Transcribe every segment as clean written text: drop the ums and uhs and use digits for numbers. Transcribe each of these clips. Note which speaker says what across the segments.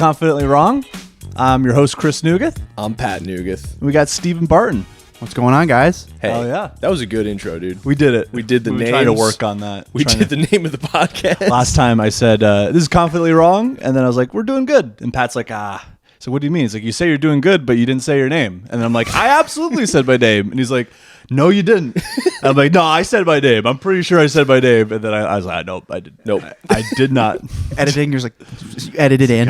Speaker 1: Confidently Wrong. I'm your host, Chris Nugeth.
Speaker 2: I'm Pat Nugeth.
Speaker 1: We got Stephen Barton.
Speaker 3: What's going on, guys?
Speaker 2: Hey,
Speaker 1: Oh, yeah.
Speaker 2: that was a good intro, dude.
Speaker 1: We did it.
Speaker 2: We did the
Speaker 1: we
Speaker 2: names.
Speaker 1: Trying to work on that.
Speaker 2: We did the name of the podcast.
Speaker 1: Last time I said, this is Confidently Wrong. And then I was like, we're doing good. And Pat's like, So what do you mean? He's like, you say you're doing good, but you didn't say your name. And then I'm like, I absolutely said my name. And he's like, no, you didn't. And I'm like, no, I said my name. I'm pretty sure I said my name. And then I was like, nope, I did.
Speaker 2: Nope.
Speaker 1: I did not.
Speaker 3: Editing, you're like, edit it in.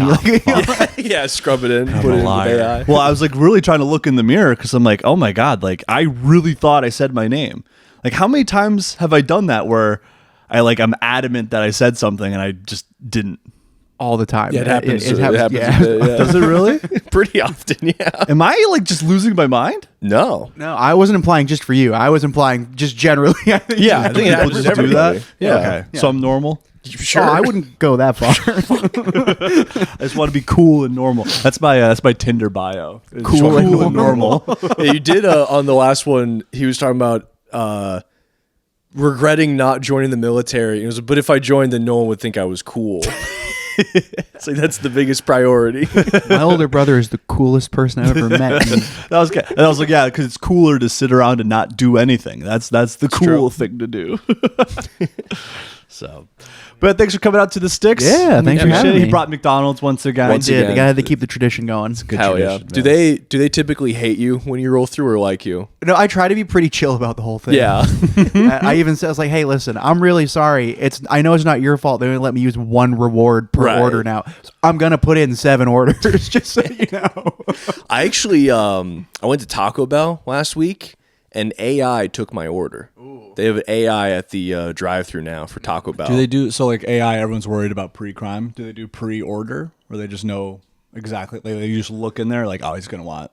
Speaker 2: Yeah, scrub it in. Put it in with AI.
Speaker 1: Well, I was like really trying to look in the mirror because I'm like, oh my God, like I really thought I said my name. Like how many times have I done that where I'm adamant that I said something and I just didn't?
Speaker 3: All the time.
Speaker 2: Yeah, it happens.
Speaker 3: It happens.
Speaker 2: A bit, yeah.
Speaker 1: Does it really?
Speaker 2: Pretty often, yeah.
Speaker 1: Am I like just losing my mind?
Speaker 2: No.
Speaker 3: No, I wasn't implying just for you. I was implying just generally. I think
Speaker 2: Yeah, I think it
Speaker 1: People
Speaker 2: happens
Speaker 1: just
Speaker 2: to
Speaker 1: do
Speaker 2: everybody.
Speaker 1: that?
Speaker 2: Yeah.
Speaker 1: Okay. So I'm normal.
Speaker 2: Sure.
Speaker 3: Oh, I wouldn't go that far.
Speaker 1: I just want to be cool and normal. That's my Tinder bio. It's
Speaker 3: Cool and
Speaker 1: normal.
Speaker 2: Yeah, you did on the last one. He was talking about regretting not joining the military. It was, but if I joined, then no one would think I was cool. It's like that's the biggest priority.
Speaker 3: My older brother is the coolest person I've ever met.
Speaker 1: That was good. And I was like, yeah, because it's cooler to sit around and not do anything. That's the cool thing to do. So, but thanks for coming out to the Sticks.
Speaker 3: Yeah, thanks for
Speaker 1: Appreciate
Speaker 3: having
Speaker 1: it.
Speaker 3: me.
Speaker 1: He brought McDonald's once again.
Speaker 2: Once
Speaker 3: Did.
Speaker 2: again.
Speaker 3: They gotta keep the tradition going.
Speaker 1: Good
Speaker 2: Hell yeah.
Speaker 1: tradition,
Speaker 2: Do they typically hate you when you roll through or like you?
Speaker 3: No, I try to be pretty chill about the whole thing.
Speaker 2: Yeah.
Speaker 3: I even said, I was like, hey, listen, I'm really sorry. I know it's not your fault. They only let me use one reward per
Speaker 2: Right.
Speaker 3: order now. So I'm going to put in 7 orders, just so you know.
Speaker 2: I actually I went to Taco Bell last week and AI took my order. They have an AI at the drive-thru now for Taco Bell.
Speaker 1: Do they do so like AI? Everyone's worried about pre-crime. Do they do pre-order, or they just know exactly? Like, they just look in there like, oh, he's gonna want.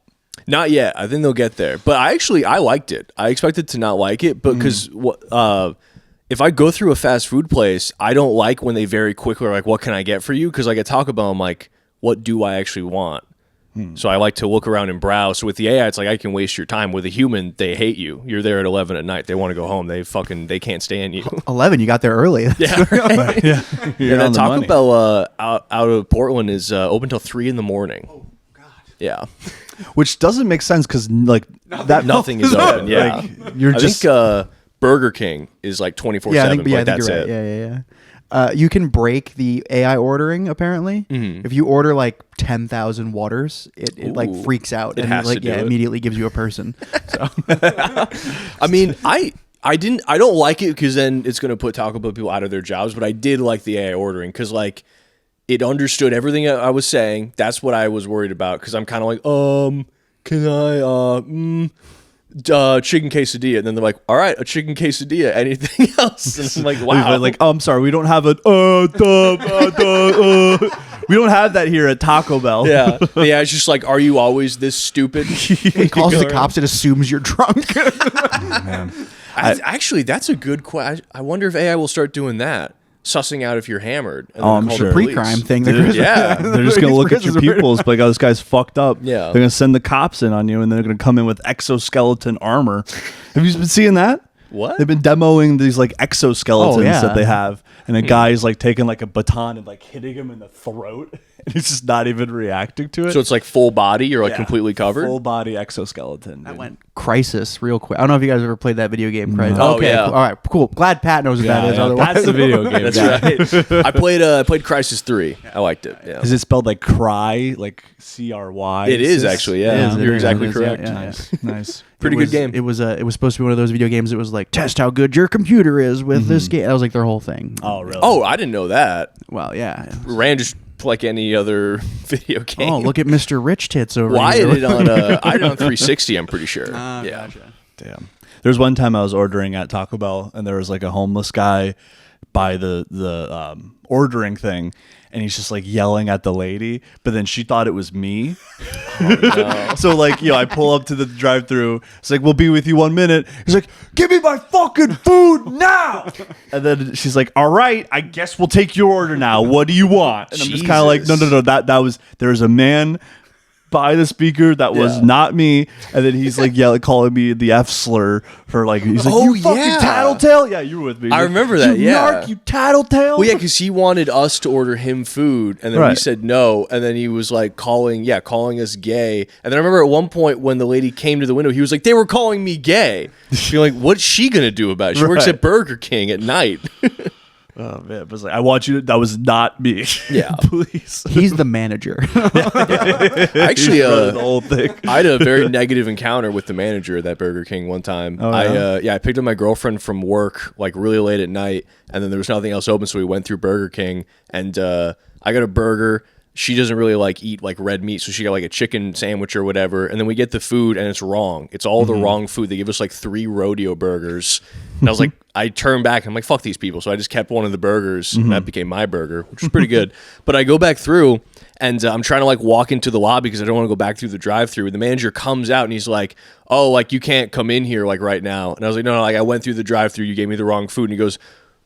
Speaker 2: Not yet. I think they'll get there. But I liked it. I expected to not like it, but because if I go through a fast food place, I don't like when they very quickly are like, "What can I get for you?" Because like at Taco Bell, I'm like, "What do I actually want?" So I like to look around and browse. So with the AI, it's like I can waste your time. With a human, they hate you. You're there at 11 at night. They want to go home. They can't stand you.
Speaker 3: 11, you got there early.
Speaker 2: Yeah, right.
Speaker 1: Yeah,
Speaker 2: Yeah, that Taco Bell out of Portland is open till 3 in the morning. Oh God. Yeah.
Speaker 1: Which doesn't make sense because like that
Speaker 2: Nothing is open. Yeah.
Speaker 1: Like, you're
Speaker 2: I
Speaker 1: just
Speaker 2: think Burger King is like 24/7.
Speaker 3: Yeah, I think
Speaker 2: that's
Speaker 3: you're
Speaker 2: it.
Speaker 3: right. Yeah. You can break the AI ordering, apparently.
Speaker 2: Mm-hmm.
Speaker 3: If you order like 10,000 waters, it like freaks out.
Speaker 2: It
Speaker 3: and
Speaker 2: has
Speaker 3: like,
Speaker 2: to do it.
Speaker 3: immediately gives you a person. So
Speaker 2: I mean, I don't like it because then it's going to put Taco Bell people out of their jobs, but I did like the AI ordering because like it understood everything I was saying. That's what I was worried about because I'm kind of like, can I chicken quesadilla? And then they're like, all right, a chicken quesadilla. Anything else? And I'm like, wow.
Speaker 1: like, oh, I'm sorry, we don't have a we don't have that here at Taco Bell.
Speaker 2: Yeah. It's just like, are you always this stupid?
Speaker 3: it calls the cops. It assumes you're drunk.
Speaker 1: Man.
Speaker 2: Actually, that's a good question. I wonder if AI will start doing that, sussing out if you're hammered. And
Speaker 1: Oh,
Speaker 2: then
Speaker 1: I'm
Speaker 2: call
Speaker 1: sure.
Speaker 2: the police.
Speaker 3: Pre-crime thing.
Speaker 2: Yeah.
Speaker 1: They're just gonna look at your pupils, like, oh, this guy's fucked up.
Speaker 2: Yeah.
Speaker 1: They're gonna send the cops in on you, and they're gonna come in with exoskeleton armor. Have you been seeing that?
Speaker 2: What?
Speaker 1: They've been demoing these like exoskeletons
Speaker 3: Oh, yeah.
Speaker 1: that they have, and a guy's like taking like a baton and like hitting him in the throat, and he's just not even reacting to it.
Speaker 2: So it's like full body, you're like
Speaker 1: Yeah.
Speaker 2: completely covered?
Speaker 1: Full body exoskeleton.
Speaker 3: That
Speaker 1: dude.
Speaker 3: went Crisis real quick. I don't know if you guys ever played that video game, Crisis.
Speaker 2: Oh,
Speaker 3: Okay,
Speaker 2: yeah.
Speaker 3: cool. All right, cool. Glad Pat knows what that is. Otherwise,
Speaker 1: that's the video game.
Speaker 2: That's right. I played Crisis 3. I liked it. Yeah.
Speaker 1: Is it spelled like cry, like CRY?
Speaker 2: It is actually, yeah.
Speaker 3: It is,
Speaker 2: You're
Speaker 3: it is,
Speaker 2: exactly
Speaker 3: it is,
Speaker 2: correct.
Speaker 3: yeah.
Speaker 1: Nice, nice.
Speaker 2: Pretty good game.
Speaker 3: It was supposed to be one of those video games. It was like test how good your computer is with this game. That was like their whole thing.
Speaker 1: Oh, really?
Speaker 2: Oh, I didn't know that.
Speaker 3: Well, yeah.
Speaker 2: Ran just like any other video game.
Speaker 3: Oh, look at Mr. Rich Tits over
Speaker 2: Well, I
Speaker 3: here.
Speaker 2: did it on I did it on 360. I'm pretty sure. Yeah.
Speaker 3: Gotcha.
Speaker 1: Damn. There's one time I was ordering at Taco Bell, and there was like a homeless guy by the ordering thing, and he's just like yelling at the lady, but then she thought it was me.
Speaker 2: No.
Speaker 1: So like, I pull up to the drive-thru. It's like, we'll be with you 1 minute. He's like, give me my fucking food now. And then she's like, all right, I guess we'll take your order now. What do you want? And I'm just kind of like, no. That was, there's a man by the speaker that was not me, and then he's like calling me the F slur for like, he's like, you fucking tattletale. Yeah, you were with me.
Speaker 2: I remember that.
Speaker 1: You narc, you tattletale.
Speaker 2: Well, yeah, because he wanted us to order him food, and then we said no, and then he was like calling us gay, and then I remember at one point when the lady came to the window, he was like, they were calling me gay. You're like, what's she gonna do about it? She works at Burger King at night.
Speaker 1: Oh man, it was like, I want you to, that was not me.
Speaker 2: Yeah.
Speaker 1: Please.
Speaker 3: He's the manager.
Speaker 2: Actually,
Speaker 1: the whole thing.
Speaker 2: I had a very negative encounter with the manager at that Burger King one time. I picked up my girlfriend from work like really late at night, and then there was nothing else open, so we went through Burger King, and I got a burger. She doesn't really like eat like red meat, so she got like a chicken sandwich or whatever, and then we get the food and it's wrong. It's all the wrong food. They give us like 3 rodeo burgers, and I was like, I turned back and I'm like, fuck these people, so I just kept one of the burgers, and that became my burger, which was pretty good. But I go back through, and I'm trying to like walk into the lobby because I don't want to go back through the drive-through. The manager comes out and he's like, oh, like you can't come in here like right now. And I was like, no, like I went through the drive-through, you gave me the wrong food. And he goes,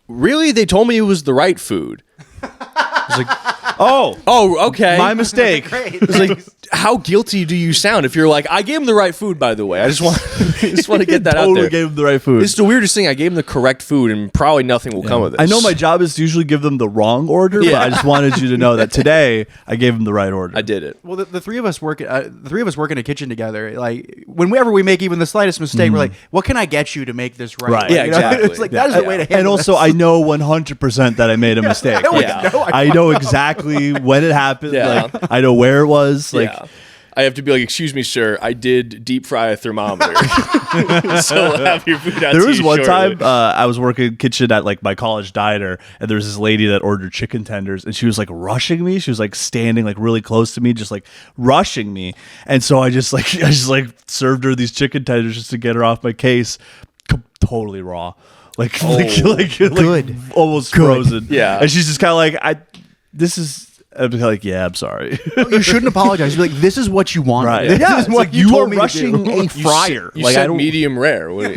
Speaker 2: really? They told me it was the right food. I was like, oh, okay.
Speaker 1: My mistake.
Speaker 2: It's like, how guilty do you sound if you're like, I gave him the right food, by the way. I just want to get that out
Speaker 1: Totally
Speaker 2: there.
Speaker 1: gave him the right food.
Speaker 2: It's the weirdest thing. I gave him the correct food, and probably nothing will come of this.
Speaker 1: I know my job is to usually give them the wrong order, but I just wanted you to know that today I gave them the right order.
Speaker 2: I did it.
Speaker 3: Well, the three of us work. The three of us work in a kitchen together. Like whenever we make even the slightest mistake, we're like, "What can I get you to make this right?"
Speaker 1: Right.
Speaker 3: Like,
Speaker 2: Yeah,
Speaker 3: you know?
Speaker 2: exactly.
Speaker 3: It's like that is the way to handle.
Speaker 1: And also, I know 100% that I made a mistake. I know exactly when it happened.
Speaker 2: Yeah.
Speaker 1: Like I know where it was. Like.
Speaker 2: Yeah. I have to be like, excuse me, sir, I did deep fry a thermometer. So I'll have your food out
Speaker 1: There
Speaker 2: to
Speaker 1: was
Speaker 2: you
Speaker 1: one
Speaker 2: shortly.
Speaker 1: time I was working kitchen at like my college diner, and there was this lady that ordered chicken tenders, and she was like rushing me. She was like standing like really close to me, just like rushing me. And so I just served her these chicken tenders just to get her off my case. Totally raw, like
Speaker 3: Good.
Speaker 1: almost frozen.
Speaker 2: Yeah.
Speaker 1: And she's just kind of like, I'm kind of like, yeah, I'm sorry.
Speaker 3: You shouldn't apologize. You're like, this is what you want.
Speaker 1: Right.
Speaker 3: This
Speaker 1: Yeah,
Speaker 3: is
Speaker 1: it's
Speaker 3: what
Speaker 1: like you
Speaker 3: told
Speaker 1: are
Speaker 3: me to
Speaker 1: rushing
Speaker 3: do.
Speaker 1: a fryer.
Speaker 2: You
Speaker 1: Like,
Speaker 2: said
Speaker 1: I don't.
Speaker 2: medium rare. What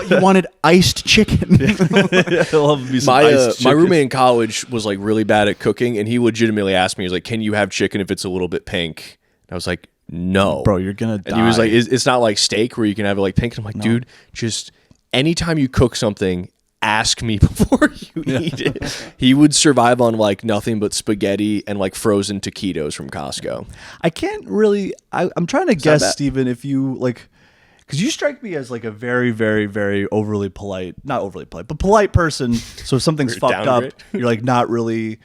Speaker 3: You wanted iced chicken.
Speaker 1: I love me some iced
Speaker 2: my
Speaker 1: chicken.
Speaker 2: roommate in college was like really bad at cooking, and he legitimately asked me, he was like, can you have chicken if it's a little bit pink? And I was like, no.
Speaker 1: Bro, you're gonna die.
Speaker 2: And he was like, it's not like steak where you can have it like pink. And I'm like, dude, just anytime you cook something, ask me before you eat it. He would survive on like nothing but spaghetti and like frozen taquitos from Costco.
Speaker 1: I can't really. I'm trying to
Speaker 2: not
Speaker 1: guess,
Speaker 2: bad.
Speaker 1: Steven, if you like, because you strike me as like a very, very, very overly polite, not overly polite, but polite person. So if something's
Speaker 2: Weird
Speaker 1: fucked up,
Speaker 2: downgrade.
Speaker 1: you're like not really.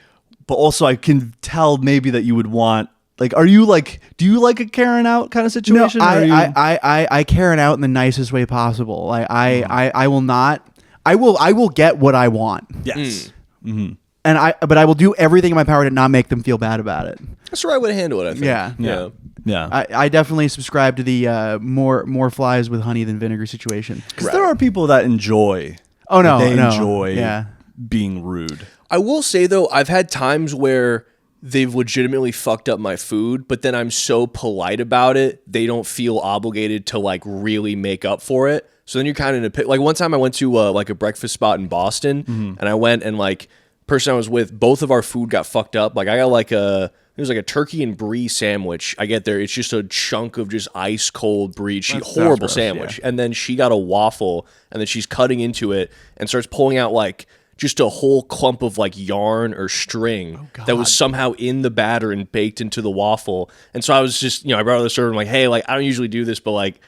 Speaker 1: But also, I can tell maybe that you would want. Like, are you like? Do you like a Karen out kind of
Speaker 3: No,
Speaker 1: situation? or are you-
Speaker 3: I Karen out in the nicest way possible. I will not. I will get what I want.
Speaker 1: Yes.
Speaker 3: But I will do everything in my power to not make them feel bad about it.
Speaker 2: That's the right way to handle it, I think.
Speaker 3: Yeah.
Speaker 1: Yeah.
Speaker 3: I definitely subscribe to the more flies with honey than vinegar situation.
Speaker 1: Because there are people that enjoy.
Speaker 3: Oh no,
Speaker 1: they
Speaker 3: no.
Speaker 1: enjoy
Speaker 3: Yeah.
Speaker 1: being rude.
Speaker 2: I will say though, I've had times where they've legitimately fucked up my food, but then I'm so polite about it, they don't feel obligated to like really make up for it. So then you're kind of in a pit. Like one time I went to like a breakfast spot in Boston, and I went and like person I was with, both of our food got fucked up. Like I got like it was like a turkey and brie sandwich. I get there, it's just a chunk of just ice cold brie. Horrible
Speaker 3: gross,
Speaker 2: sandwich. And then she got a waffle, and then she's cutting into it and starts pulling out like just a whole clump of like yarn or string that was somehow in the batter and baked into the waffle. And so I was just, I brought it to the server and like, hey, like I don't usually do this, but like,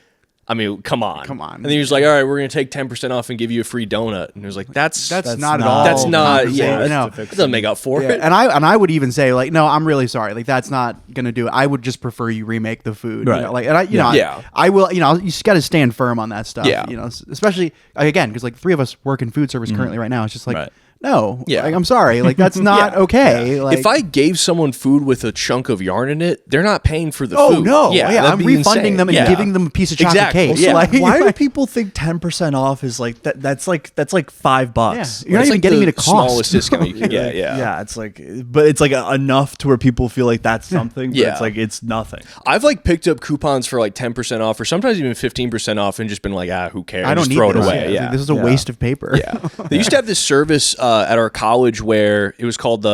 Speaker 2: I mean, come on. And then he was like, all right, we're going to take 10% off and give you a free donut. And he was like, that's
Speaker 3: not at
Speaker 1: not-
Speaker 3: all.
Speaker 2: that's not,
Speaker 3: compensating. No.
Speaker 2: it doesn't make up for
Speaker 3: Yeah,
Speaker 2: it.
Speaker 3: and I would even say like, no, I'm really sorry. Like that's not gonna do it. I would just prefer you remake the food.
Speaker 1: Right.
Speaker 3: You know? Like, and I,
Speaker 2: Yeah.
Speaker 3: I will. You just got to stand firm on that stuff.
Speaker 2: Yeah.
Speaker 3: Especially again because like 3 of us work in food service currently right now. It's just like.
Speaker 1: Right.
Speaker 3: No,
Speaker 2: Yeah.
Speaker 3: like, I'm sorry. Like that's not okay. Like,
Speaker 2: If I gave someone food with a chunk of yarn in it, they're not paying for the
Speaker 3: oh
Speaker 2: food.
Speaker 3: no,
Speaker 2: that'd
Speaker 3: I'm
Speaker 2: be
Speaker 3: refunding
Speaker 2: insane.
Speaker 3: them and
Speaker 2: Yeah.
Speaker 3: giving them a piece of chocolate
Speaker 2: Exactly.
Speaker 3: cake.
Speaker 2: Yeah.
Speaker 3: Like,
Speaker 1: Why do people think 10% off is like that? That's like $5.
Speaker 3: Yeah. You're not
Speaker 2: It's
Speaker 3: even
Speaker 2: like
Speaker 3: getting
Speaker 2: the
Speaker 3: me to cost.
Speaker 2: smallest discount you can get.
Speaker 1: Yeah, it's like, but it's like enough to where people feel like that's something. But
Speaker 2: Yeah.
Speaker 1: it's like it's nothing.
Speaker 2: I've like picked up coupons for like 10% off or sometimes even 15% off and just been like, who cares?
Speaker 3: I don't
Speaker 2: just
Speaker 3: need
Speaker 2: throw it
Speaker 3: this.
Speaker 2: away. Yeah.
Speaker 3: This is a waste of paper.
Speaker 2: Yeah. They used to have this service at our college where it was called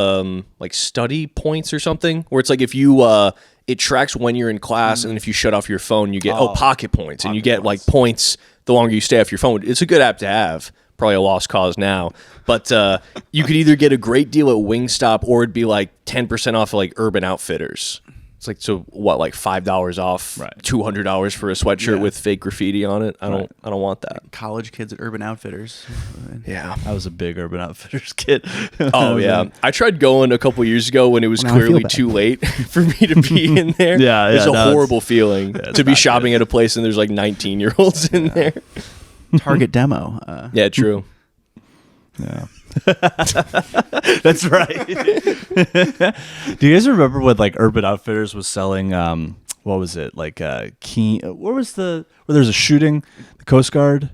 Speaker 2: like study points or something, where it's like if you it tracks when you're in class, and then if you shut off your phone, you get pocket points, and you get like points the longer you stay off your phone. It's a good app to have. Probably a lost cause now, but you could either get a great deal at Wingstop or it'd be like 10% off of like Urban Outfitters. It's like, so what, like $5 off,
Speaker 1: right.
Speaker 2: $200 for a sweatshirt with fake graffiti on it. I don't want that.
Speaker 3: College kids at Urban Outfitters.
Speaker 2: Yeah,
Speaker 1: I was a big Urban Outfitters kid.
Speaker 2: Oh yeah, I tried going a couple years ago when it was clearly too late for me to be in there. It's a horrible feeling to be shopping at a place and there's like 19-year-olds in there.
Speaker 3: Target demo.
Speaker 2: Yeah, true.
Speaker 1: Yeah. That's right. Do you guys remember when like Urban Outfitters was selling what was it? Like where there's a shooting, the Coast Guard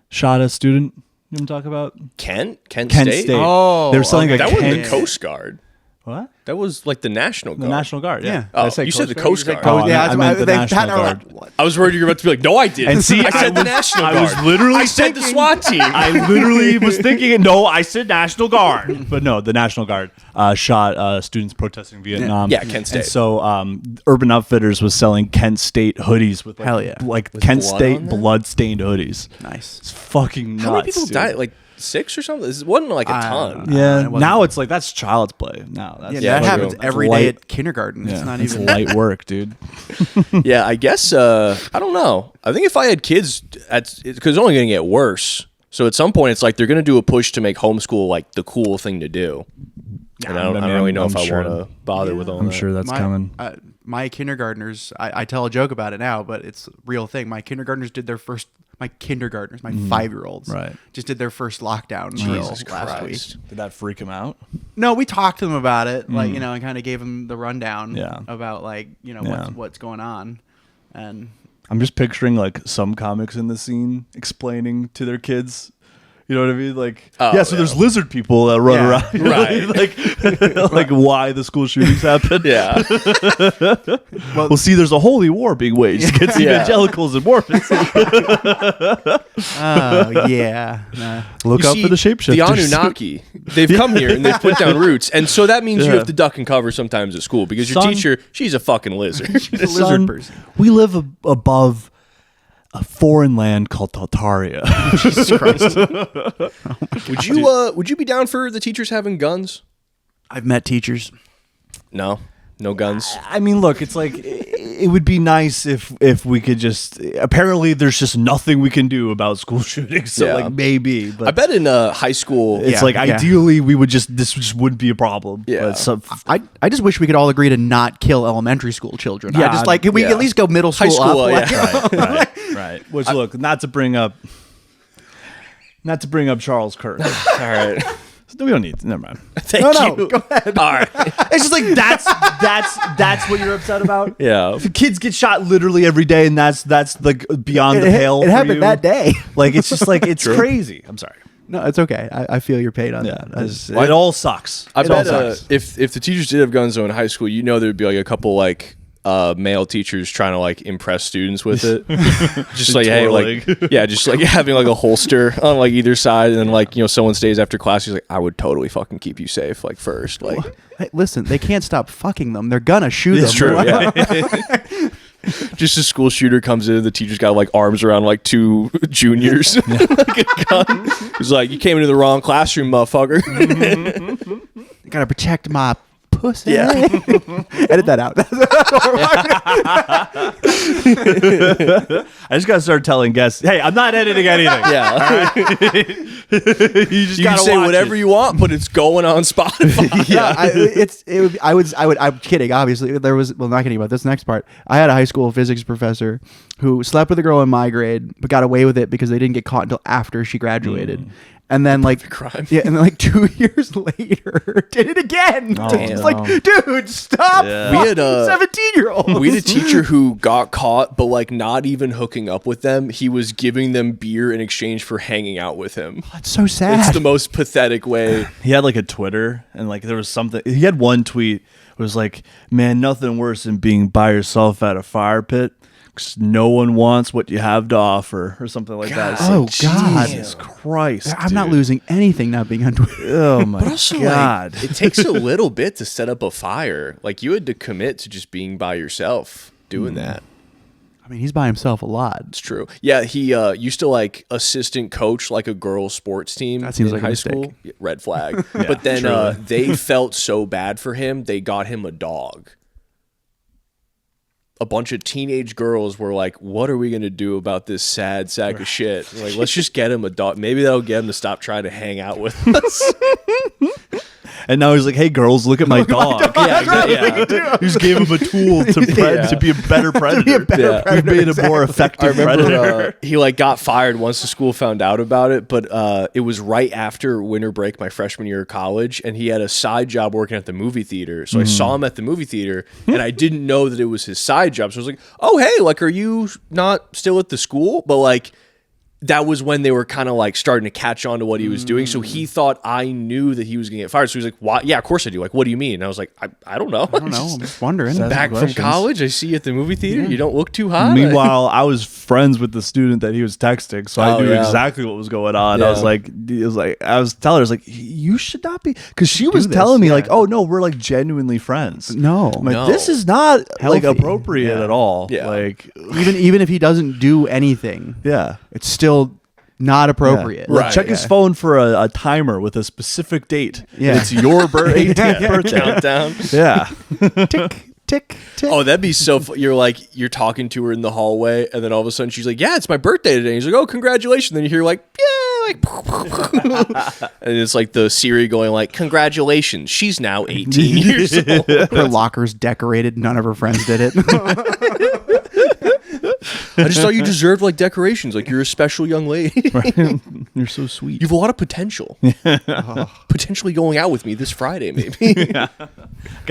Speaker 1: shot a student. You want to talk about?
Speaker 2: Kent
Speaker 1: State.
Speaker 3: Oh,
Speaker 1: they were selling
Speaker 2: that wasn't the Coast Guard.
Speaker 1: What?
Speaker 2: That was like the National Guard.
Speaker 1: The National Guard, yeah.
Speaker 2: Oh, you said the Coast Guard.
Speaker 1: Oh, yeah, I meant the National Guard.
Speaker 2: I was worried you were about to be like, no, I didn't.
Speaker 1: And see,
Speaker 2: I said the National Guard.
Speaker 1: I was literally
Speaker 2: I said the SWAT team.
Speaker 1: I literally was thinking, no, I said National Guard. But no, the National Guard shot students protesting Vietnam.
Speaker 2: Yeah, Kent State.
Speaker 1: And so Urban Outfitters was selling Kent State hoodies with like Kent State blood-stained hoodies.
Speaker 3: Nice.
Speaker 1: It's fucking nuts.
Speaker 2: How many people died? Like 6 or something? This wasn't like a ton.
Speaker 1: Yeah, now it's like that's child's play. Now that's
Speaker 3: that happens every day at kindergarten.
Speaker 1: Yeah,
Speaker 3: it's not
Speaker 1: it's
Speaker 3: even
Speaker 1: light work, dude.
Speaker 2: Yeah, I guess I don't know. I think if I had kids, because it's only going to get worse. So at some point, it's like they're going to do a push to make homeschool like the cool thing to do. And I don't really know if I want to bother with all that.
Speaker 1: I'm sure that's coming.
Speaker 3: My kindergartners, I tell a joke about it now, but it's a real thing. My kindergartners did their first. My 5-year-olds,
Speaker 1: right,
Speaker 3: just did their first lockdown
Speaker 2: Jesus
Speaker 3: drill last
Speaker 2: Christ.
Speaker 3: week.
Speaker 1: Did that freak him out?
Speaker 3: No, we talked to them about it, like and kind of gave them the rundown,
Speaker 1: Yeah.
Speaker 3: about like what's going on, and
Speaker 1: I'm just picturing like some comics in the scene explaining to their kids. You know what I mean? Like, there's lizard people that run around,
Speaker 2: right?
Speaker 1: like why the school shootings happen.
Speaker 2: Yeah.
Speaker 1: Well, see, there's a holy war being waged against evangelicals and Mormons.
Speaker 3: Oh yeah.
Speaker 1: Look out for the shapeshifters.
Speaker 2: The Anunnaki, they've come here and they've put down roots, and so that means you have to duck and cover sometimes at school because your teacher, she's a fucking lizard.
Speaker 3: She's a lizard person.
Speaker 1: We live above a foreign land called Tartaria.
Speaker 3: Jesus Christ.
Speaker 2: Would you be down for the teachers having guns?
Speaker 3: I've met teachers.
Speaker 2: No guns.
Speaker 1: I mean, look, it's like it would be nice if we could just. Apparently, there's just nothing we can do about school shootings. So like maybe, but
Speaker 2: I bet in high school,
Speaker 1: it's ideally we would this just wouldn't be a problem.
Speaker 2: Yeah,
Speaker 1: but
Speaker 3: I just wish we could all agree to not kill elementary school children.
Speaker 1: Yeah,
Speaker 3: I just can we at least go middle school,
Speaker 2: high school
Speaker 3: up?
Speaker 1: Right. Which look, not to bring up Charles Kirk.
Speaker 2: All right.
Speaker 1: We don't need. Never mind.
Speaker 2: Thank you.
Speaker 3: Go ahead.
Speaker 2: All right.
Speaker 1: It's just like that's what you're upset about.
Speaker 2: Yeah.
Speaker 1: If kids get shot literally every day, and that's like beyond the pale.
Speaker 3: It
Speaker 1: for
Speaker 3: happened
Speaker 1: you.
Speaker 3: that day.
Speaker 1: Like it's just like it's crazy. I'm sorry.
Speaker 3: No, it's okay. I feel your pain on that.
Speaker 1: It all sucks.
Speaker 2: I
Speaker 1: It all
Speaker 2: bet
Speaker 1: sucks.
Speaker 2: if the teachers did have guns though in high school, there'd be like a couple like male teachers trying to like impress students with it. Just like hey, like just like having like a holster on like either side, and then like someone stays after class. He's like, I would totally fucking keep you safe like first. Like,
Speaker 3: Hey, listen, they can't stop fucking them. They're gonna shoot
Speaker 2: it's
Speaker 3: them.
Speaker 2: true. Yeah. Just a school shooter comes in, the teacher's got like arms around like 2 juniors, like a gun. He's like, you came into the wrong classroom, motherfucker.
Speaker 3: Gotta protect my pussy.
Speaker 2: Yeah.
Speaker 3: Edit that out.
Speaker 1: I just gotta start telling guests, hey, I'm not editing anything.
Speaker 2: Yeah.
Speaker 1: You just
Speaker 2: You can
Speaker 1: gotta
Speaker 2: say
Speaker 1: watch
Speaker 2: whatever
Speaker 1: it.
Speaker 2: you want, but it's going on Spotify.
Speaker 3: I'm kidding. Obviously, there was. Well, not kidding about this next part. I had a high school physics professor who slept with a girl in my grade, but got away with it because they didn't get caught until after she graduated. And then
Speaker 2: crime.
Speaker 3: Yeah, and then like 2 years later, did it again.
Speaker 1: Oh,
Speaker 3: It's
Speaker 1: no.
Speaker 3: like, dude, stop.
Speaker 1: Yeah.
Speaker 2: We had
Speaker 3: 17-year-olds.
Speaker 2: We had a teacher who got caught, but like not even hooking up with them. He was giving them beer in exchange for hanging out with him.
Speaker 3: That's so sad.
Speaker 2: It's the most pathetic way.
Speaker 1: He had like a Twitter, and like there was something. He had one tweet. It was like, man, nothing worse than being by yourself at a fire pit. no one wants what you have to offer or something like that. It's
Speaker 3: Oh,
Speaker 1: like,
Speaker 3: God.
Speaker 1: Jesus Christ.
Speaker 3: I'm not
Speaker 1: dude.
Speaker 3: losing anything not being on Twitter.
Speaker 1: Oh my
Speaker 2: But also,
Speaker 1: God.
Speaker 2: like, it takes a little bit to set up a fire. Like, you had to commit to just being by yourself doing that.
Speaker 3: I mean, he's by himself a lot.
Speaker 2: It's true. Yeah, he used to like assistant coach like a girls sports team
Speaker 3: That seems
Speaker 2: in
Speaker 3: like a
Speaker 2: high
Speaker 3: mistake.
Speaker 2: school. Yeah, red flag. But then they felt so bad for him, they got him a dog. A bunch of teenage girls were like, "What are we gonna do about this sad sack of shit? Like, let's just get him a dog. Maybe that'll get him to stop trying to hang out with us."
Speaker 1: And now he's like, "Hey, girls, look at my dog."
Speaker 2: Yeah, exactly.
Speaker 1: Yeah. You just gave him a tool to be a better predator.
Speaker 3: better
Speaker 1: You made a more
Speaker 2: I
Speaker 1: effective
Speaker 2: remember
Speaker 1: predator.
Speaker 2: he like got fired once the school found out about it, but it was right after winter break my freshman year of college, and he had a side job working at the movie theater. So I saw him at the movie theater, and I didn't know that it was his side job. So I was like, "Oh, hey, like, are you not still at the school?" But like, that was when they were kind of like starting to catch on to what he was doing. So he thought I knew that he was going to get fired. So he was like, "Why? Yeah, of course I do. Like, what do you mean?" And I was like, I don't know.
Speaker 3: I don't know. I'm just wondering.
Speaker 2: Back from
Speaker 1: questions.
Speaker 2: college, I see you at the movie theater. You don't look too hot.
Speaker 1: Meanwhile, I was friends with the student that he was texting, so I
Speaker 2: Oh,
Speaker 1: knew
Speaker 2: yeah.
Speaker 1: exactly what was going on.
Speaker 2: Yeah.
Speaker 1: I was like, I was telling her, I was like, you should not be, because she was
Speaker 3: this,
Speaker 1: telling me
Speaker 3: yeah.
Speaker 1: like, oh no, we're like genuinely friends.
Speaker 3: No.
Speaker 1: I'm like,
Speaker 2: No.
Speaker 1: this is not like
Speaker 3: Healthy.
Speaker 1: appropriate
Speaker 3: Yeah.
Speaker 1: at all.
Speaker 2: Yeah.
Speaker 1: Like,
Speaker 3: even if he doesn't do anything,
Speaker 1: yeah.
Speaker 3: it's still not appropriate.
Speaker 1: Yeah. Like,
Speaker 2: Right,
Speaker 1: check his
Speaker 3: yeah.
Speaker 1: phone for a timer with a specific date.
Speaker 3: Yeah.
Speaker 1: And it's your 18th birthday.
Speaker 2: Countdown.
Speaker 1: Yeah.
Speaker 3: Tick, tick, tick.
Speaker 2: Oh, that'd be so. You're talking to her in the hallway, and then all of a sudden she's like, "Yeah, it's my birthday today." And he's like, "Oh, congratulations!" Then you hear like, "Yeah," like, and it's like the Siri going like, "Congratulations, she's now 18 years old."
Speaker 3: Her locker's decorated. None of her friends did it.
Speaker 2: I just thought you deserved like decorations. Like, you're a special young lady.
Speaker 1: You're so sweet.
Speaker 2: You have a lot of potential. Potentially going out with me this Friday, maybe.
Speaker 1: Got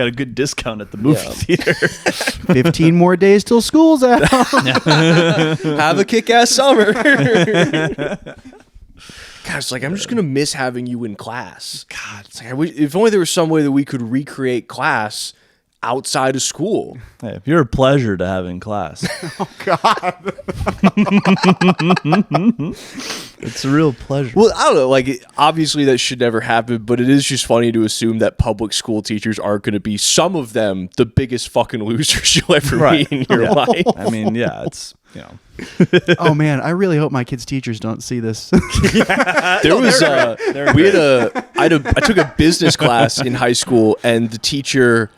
Speaker 1: a good discount at the movie theater.
Speaker 3: 15 more days till school's out.
Speaker 2: Have a kick-ass summer. God, it's like, I'm just gonna miss having you in class. God, it's like, I wish, if only there was some way that we could recreate class outside of school.
Speaker 1: Hey, if you're a pleasure to have in class. It's a real pleasure.
Speaker 2: Well, I don't know. Like, obviously that should never happen, but it is just funny to assume that public school teachers are going to be, some of them, the biggest fucking losers you'll ever
Speaker 1: Right.
Speaker 2: meet in your
Speaker 1: Yeah.
Speaker 2: life.
Speaker 1: I mean, yeah, it's,
Speaker 3: Oh man, I really hope my kids' teachers don't see this.
Speaker 2: There was I took a business class in high school, and the teacher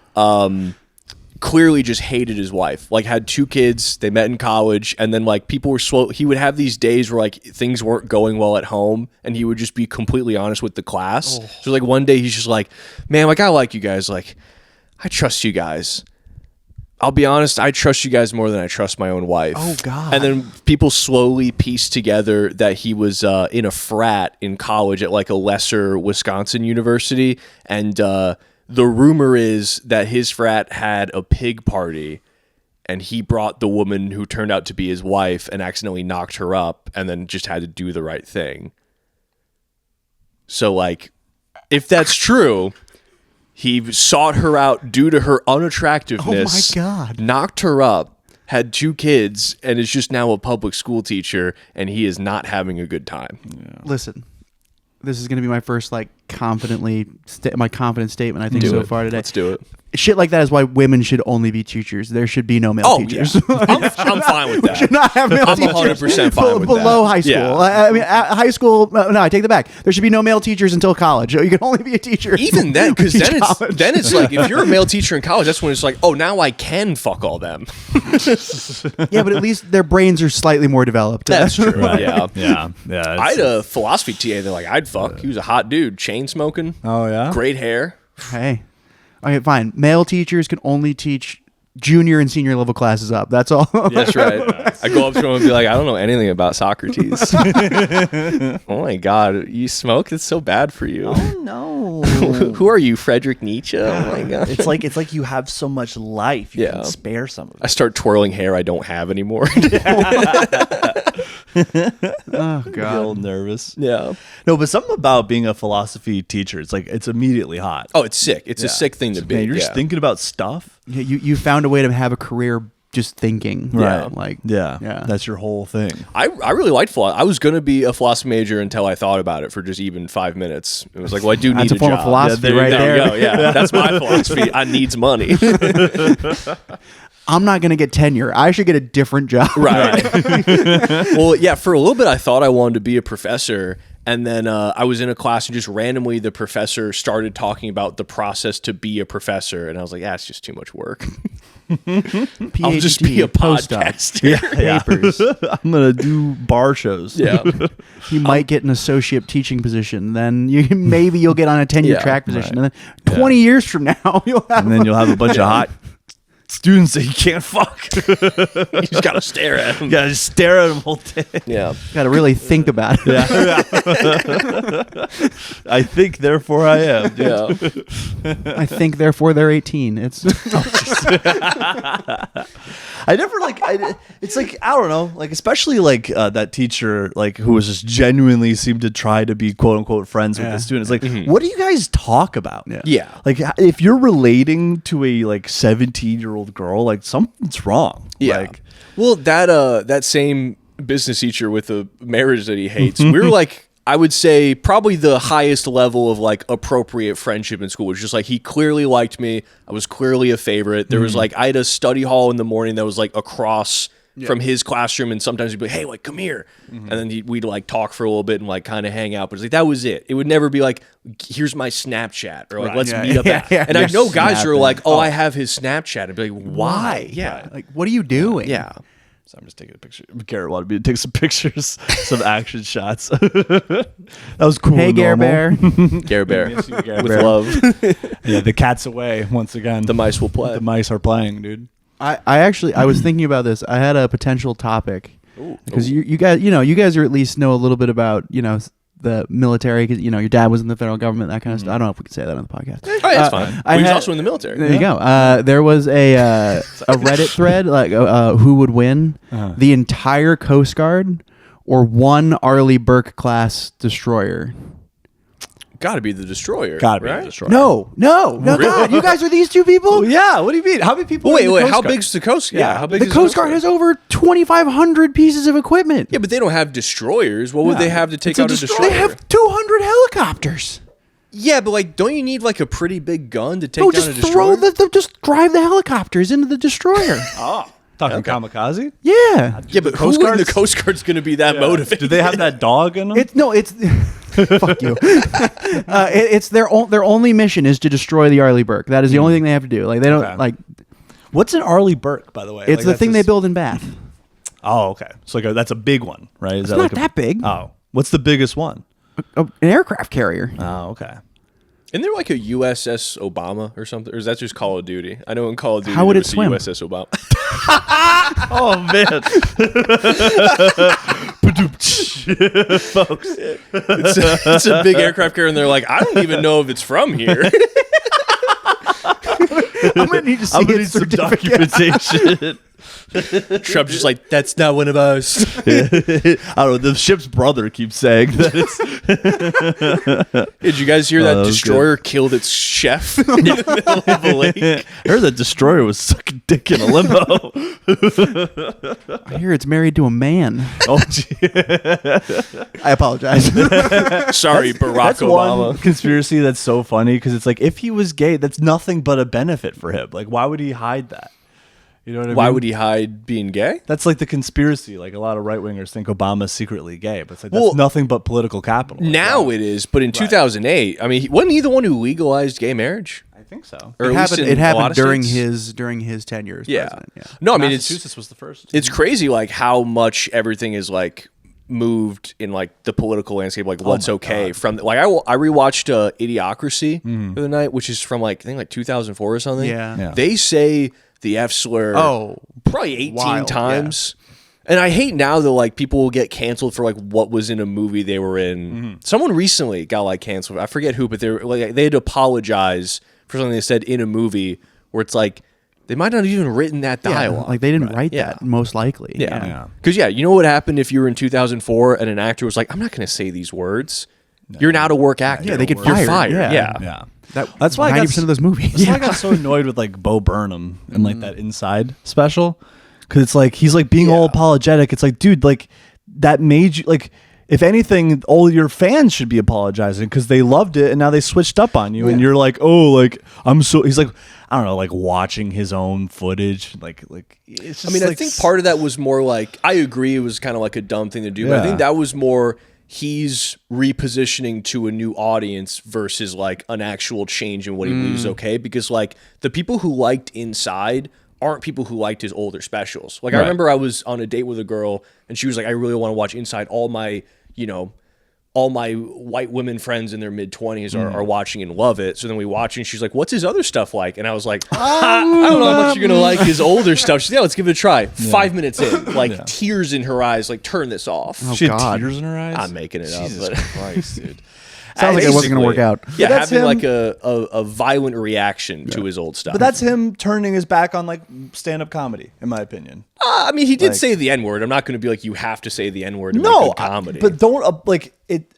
Speaker 2: clearly just hated his wife. Like, had 2 kids, they met in college, and then like people were slow. He would have these days where like things weren't going well at home, and he would just be completely honest with the class. So like one day he's just like, "Man, like, I like you guys. Like, I trust you guys. I'll be honest, I trust you guys more than I trust my own wife."
Speaker 3: Oh, God.
Speaker 2: And then people slowly pieced together that he was in a frat in college at like a lesser Wisconsin university, and the rumor is that his frat had a pig party, and he brought the woman who turned out to be his wife and accidentally knocked her up, and then just had to do the right thing. So like, if that's true, he sought her out due to her unattractiveness.
Speaker 3: Oh, my God.
Speaker 2: Knocked her up, had 2 kids, and is just now a public school teacher, and he is not having a good time.
Speaker 3: Listen, this is going to be my first like my confident statement I think
Speaker 2: Do
Speaker 3: so
Speaker 2: it.
Speaker 3: far today.
Speaker 2: Let's do it.
Speaker 3: Shit like that is why women should only be teachers. There should be no male teachers.
Speaker 2: I'm fine with that.
Speaker 3: Should not have male
Speaker 2: I'm
Speaker 3: teachers
Speaker 2: 100% fine with
Speaker 3: below
Speaker 2: that.
Speaker 3: high school.
Speaker 2: Yeah.
Speaker 3: I mean, at high school. No, I take that back. There should be no male teachers until college. You can only be a teacher.
Speaker 2: Even then, because
Speaker 3: Each
Speaker 2: then
Speaker 3: college.
Speaker 2: it's like, if you're a male teacher in college, that's when it's like, oh, now I can fuck all them.
Speaker 3: Yeah, but at least their brains are slightly more developed.
Speaker 2: That's true. Yeah.
Speaker 1: yeah.
Speaker 2: I had a philosophy TA that like I'd fuck. He was a hot dude, chain smoking,
Speaker 1: Oh, yeah?
Speaker 2: great hair.
Speaker 3: Hey, okay, fine. Male teachers can only teach junior and senior level classes up. That's all.
Speaker 2: That's right. I go up to him and be like, I don't know anything about Socrates. Oh my God, you smoke? It's so bad for you.
Speaker 1: No.
Speaker 2: Who are you, Friedrich Nietzsche? Oh my God.
Speaker 1: It's like you have so much life. You
Speaker 2: Yeah.
Speaker 1: can spare some of
Speaker 2: I
Speaker 1: it.
Speaker 2: start twirling hair I don't have anymore.
Speaker 3: Oh
Speaker 1: A little
Speaker 3: god.
Speaker 1: nervous.
Speaker 2: Yeah.
Speaker 1: No, but something about being a philosophy teacher, it's like it's immediately hot.
Speaker 2: Oh, it's sick. It's a sick thing to be.
Speaker 1: Man, you're
Speaker 2: yeah.
Speaker 1: just thinking about stuff.
Speaker 3: Yeah, you found a way to have a career just thinking.
Speaker 1: Right.
Speaker 3: Like,
Speaker 1: Yeah. That's your whole thing.
Speaker 2: I really liked philosophy. I was going to be a philosophy major until I thought about it for just even 5 minutes. It was like, well, I do need
Speaker 3: That's a form
Speaker 2: job.
Speaker 3: of philosophy
Speaker 1: Yeah,
Speaker 3: right
Speaker 2: There
Speaker 3: there.
Speaker 2: you go. Yeah, that's my philosophy. I needs money.
Speaker 3: I'm not going to get tenure. I should get a different job.
Speaker 2: Right. Well, yeah, for a little bit, I thought I wanted to be a professor. And then I was in a class and just randomly the professor started talking about the process to be a professor. And I was like, it's just too much work. I'll just be a podcaster.
Speaker 3: Papers.
Speaker 1: I'm gonna do bar shows.
Speaker 2: Yeah.
Speaker 3: You might get an associate teaching position. Then maybe you'll get on a tenure
Speaker 2: Yeah,
Speaker 3: track position.
Speaker 1: right.
Speaker 3: And then 20 years from now, you'll have
Speaker 1: And then you'll have a bunch of hot students that you can't fuck.
Speaker 2: You just got to stare at him.
Speaker 1: You gotta just stare at them all day.
Speaker 2: Yeah.
Speaker 3: got to really think about it.
Speaker 1: I think, therefore I am. Dude.
Speaker 2: Yeah.
Speaker 3: I think, therefore, they're 18. It's
Speaker 1: I never it's like, I don't know, like, especially like that teacher, like, who was just genuinely seemed to try to be quote unquote friends with the students. Like, what do you guys talk about?
Speaker 2: Yeah.
Speaker 1: Like, if you're relating to a like 17-year-old girl, like, something's wrong.
Speaker 2: Yeah.
Speaker 1: Like,
Speaker 2: Well, that same business teacher with the marriage that he hates, we were like, I would say probably the highest level of like appropriate friendship in school, which is just like he clearly liked me. I was clearly a favorite. There was like, I had a study hall in the morning that was like across from his classroom, and sometimes he'd be like, hey, like, come here. And then we'd like talk for a little bit and like kind of hang out. But it's like, that was it. It would never be like, here's my Snapchat, or like, let's meet up. And I know guys who are like, I have his Snapchat. I'd be like, why? Yeah.
Speaker 3: like, what are you doing?
Speaker 2: Yeah.
Speaker 1: so I'm just taking a picture. Garrett wanted me to take some pictures, some action shots. That was cool.
Speaker 3: Hey, Gare Bear.
Speaker 2: Gare Bear.
Speaker 1: Yes, you, Gare
Speaker 2: With
Speaker 1: Bear.
Speaker 2: love.
Speaker 1: Yeah, the cat's away once again.
Speaker 2: The mice will play.
Speaker 1: The mice are playing, dude.
Speaker 3: I was thinking about this. I had a potential topic because you guys are at least know a little bit about the military, because your dad was in the federal government, that kind of stuff. I don't know if we can say that on the podcast.
Speaker 2: Oh, yeah, that's fine.
Speaker 3: I
Speaker 2: He was
Speaker 3: had-
Speaker 2: also in the military.
Speaker 3: There you go. There was a Reddit thread like who would win, the entire Coast Guard or one Arleigh Burke class destroyer.
Speaker 2: Got to be the destroyer.
Speaker 1: Gotta be
Speaker 2: right?
Speaker 1: the destroyer.
Speaker 3: No, God, you guys are these two people.
Speaker 1: Well, yeah. What do you mean? How many people? are in the
Speaker 2: Wait.
Speaker 1: Coast
Speaker 2: How
Speaker 1: Guard?
Speaker 2: big's the Coast Guard? Yeah. How big
Speaker 3: The
Speaker 2: is
Speaker 3: Coast Guard has over 2,500 pieces of equipment.
Speaker 2: Yeah, but they don't have destroyers. What would they have to take out a destroyer?
Speaker 3: They have 200 helicopters.
Speaker 2: Yeah, but like, don't you need like a pretty big gun to take
Speaker 3: No,
Speaker 2: down a
Speaker 3: just
Speaker 2: destroyer?
Speaker 3: just drive the helicopters into the destroyer.
Speaker 1: Oh, talking kamikaze.
Speaker 3: Yeah.
Speaker 2: Yeah, but
Speaker 1: Coast
Speaker 2: who in the
Speaker 1: Guard's-
Speaker 2: Coast Guard's going to be that motivated?
Speaker 1: Do they have that dog in them?
Speaker 3: It's fuck you. It's their only mission is to destroy the Arleigh Burke. That is the only thing they have to do. Like they don't
Speaker 1: Okay.
Speaker 3: like.
Speaker 1: What's an Arleigh Burke, by the way?
Speaker 3: It's
Speaker 1: Like,
Speaker 3: the
Speaker 1: that's
Speaker 3: thing they
Speaker 1: just-
Speaker 3: build in Bath.
Speaker 1: Oh, okay. So like that's a big one, right? Is
Speaker 3: It's
Speaker 1: that
Speaker 3: not
Speaker 1: like
Speaker 3: that big.
Speaker 1: Oh, what's the biggest one?
Speaker 3: An aircraft carrier.
Speaker 1: Oh, okay.
Speaker 2: Isn't there like a USS Obama or something? Or is that just Call of Duty? I know in Call of Duty,
Speaker 3: How would
Speaker 2: there
Speaker 3: it
Speaker 2: was a
Speaker 3: swim?
Speaker 2: USS Obama.
Speaker 1: Oh man, folks.
Speaker 2: It's a big aircraft carrier, and they're like, I don't even know if it's from here.
Speaker 3: I'm gonna need to see
Speaker 1: I'm gonna need
Speaker 3: its
Speaker 1: some
Speaker 3: certificate.
Speaker 1: documentation.
Speaker 2: Trump's just like, that's not one of us.
Speaker 1: I don't know. The ship's brother keeps saying that it's.
Speaker 2: Did you guys hear that
Speaker 1: that was
Speaker 2: destroyer killed its chef in the middle of a lake?
Speaker 1: I heard that destroyer was sucking dick in a limo.
Speaker 3: I hear it's married to a man.
Speaker 1: Oh, gee.
Speaker 3: I apologize.
Speaker 2: Sorry, Barack
Speaker 1: That's
Speaker 2: Obama.
Speaker 1: one conspiracy that's so funny because it's like if he was gay, that's nothing but a benefit for him. Like, why would he hide that? You know what I mean?
Speaker 2: Why would he hide being gay?
Speaker 1: That's like the conspiracy. Like a lot of right wingers think Obama's secretly gay, but it's like that's
Speaker 2: Well,
Speaker 1: nothing but political capital. Like,
Speaker 2: Now
Speaker 1: wow.
Speaker 2: it is, but in 2008, I mean, wasn't he the one who legalized gay marriage?
Speaker 1: I think so.
Speaker 2: Or
Speaker 3: It
Speaker 2: at least
Speaker 3: happened.
Speaker 2: in
Speaker 3: It
Speaker 2: a lot
Speaker 3: happened
Speaker 2: of
Speaker 3: during
Speaker 2: states?
Speaker 3: his tenure as
Speaker 2: Yeah.
Speaker 3: president. Yeah.
Speaker 2: No, I mean,
Speaker 1: Massachusetts was the first.
Speaker 2: it's crazy, like how much everything is like moved in like the political landscape, like what's okay from like I rewatched Idiocracy the other night, which is from like I think like 2004 or something.
Speaker 3: Yeah.
Speaker 2: They say the F slur probably 18
Speaker 3: wild,
Speaker 2: times. And I hate now that like people will get canceled for like what was in a movie they were in. Someone recently got like canceled. I forget who, but they had to apologize for something they said in a movie where it's like they might not have even written that dialogue.
Speaker 3: Like they didn't write
Speaker 2: Yeah.
Speaker 3: that, most likely.
Speaker 2: Yeah. Because, you know what happened if you were in 2004 and an actor was like, I'm not going to say these words. You're an out of work actor.
Speaker 3: Yeah, they get
Speaker 2: You're
Speaker 3: fired.
Speaker 2: fired.
Speaker 3: Yeah.
Speaker 2: Yeah.
Speaker 1: That's why
Speaker 3: 90% of those movies.
Speaker 1: That's why I got so annoyed with like Bo Burnham and like that Inside special. because it's like he's like being all apologetic. It's like, dude, like that made you like. If anything, all your fans should be apologizing because they loved it and now they switched up on you, and you're like, oh, like I'm so. He's like, I don't know, like watching his own footage, like it's just.
Speaker 2: I mean,
Speaker 1: like,
Speaker 2: I think part of that was more like, I agree, it was kind of like a dumb thing to do, but I think that was more he's repositioning to a new audience versus like an actual change in what he believes is okay, because like the people who liked Inside aren't people who liked his older specials. Like I remember I was on a date with a girl and she was like, I really want to watch Inside. All my white women friends in their mid-20s are watching and love it. So then we watch it and she's like, what's his other stuff like? And I was like, I don't know how much you're going to like his older stuff. She's like, yeah, let's give it a try. 5 minutes in, like tears in her eyes, like turn this off.
Speaker 3: Oh,
Speaker 1: she had
Speaker 3: God.
Speaker 1: tears in her eyes.
Speaker 2: I'm making it up.
Speaker 1: Jesus
Speaker 2: But
Speaker 1: Christ, dude.
Speaker 3: Sounds like it wasn't going to work out.
Speaker 2: Yeah,
Speaker 1: that's
Speaker 2: having
Speaker 1: him.
Speaker 2: like a violent reaction to his old stuff.
Speaker 1: But that's him turning his back on like stand-up comedy, in my opinion.
Speaker 2: I mean, he did say the N-word. I'm not going to be like, you have to say the N-word to make good comedy.
Speaker 1: But don't like it.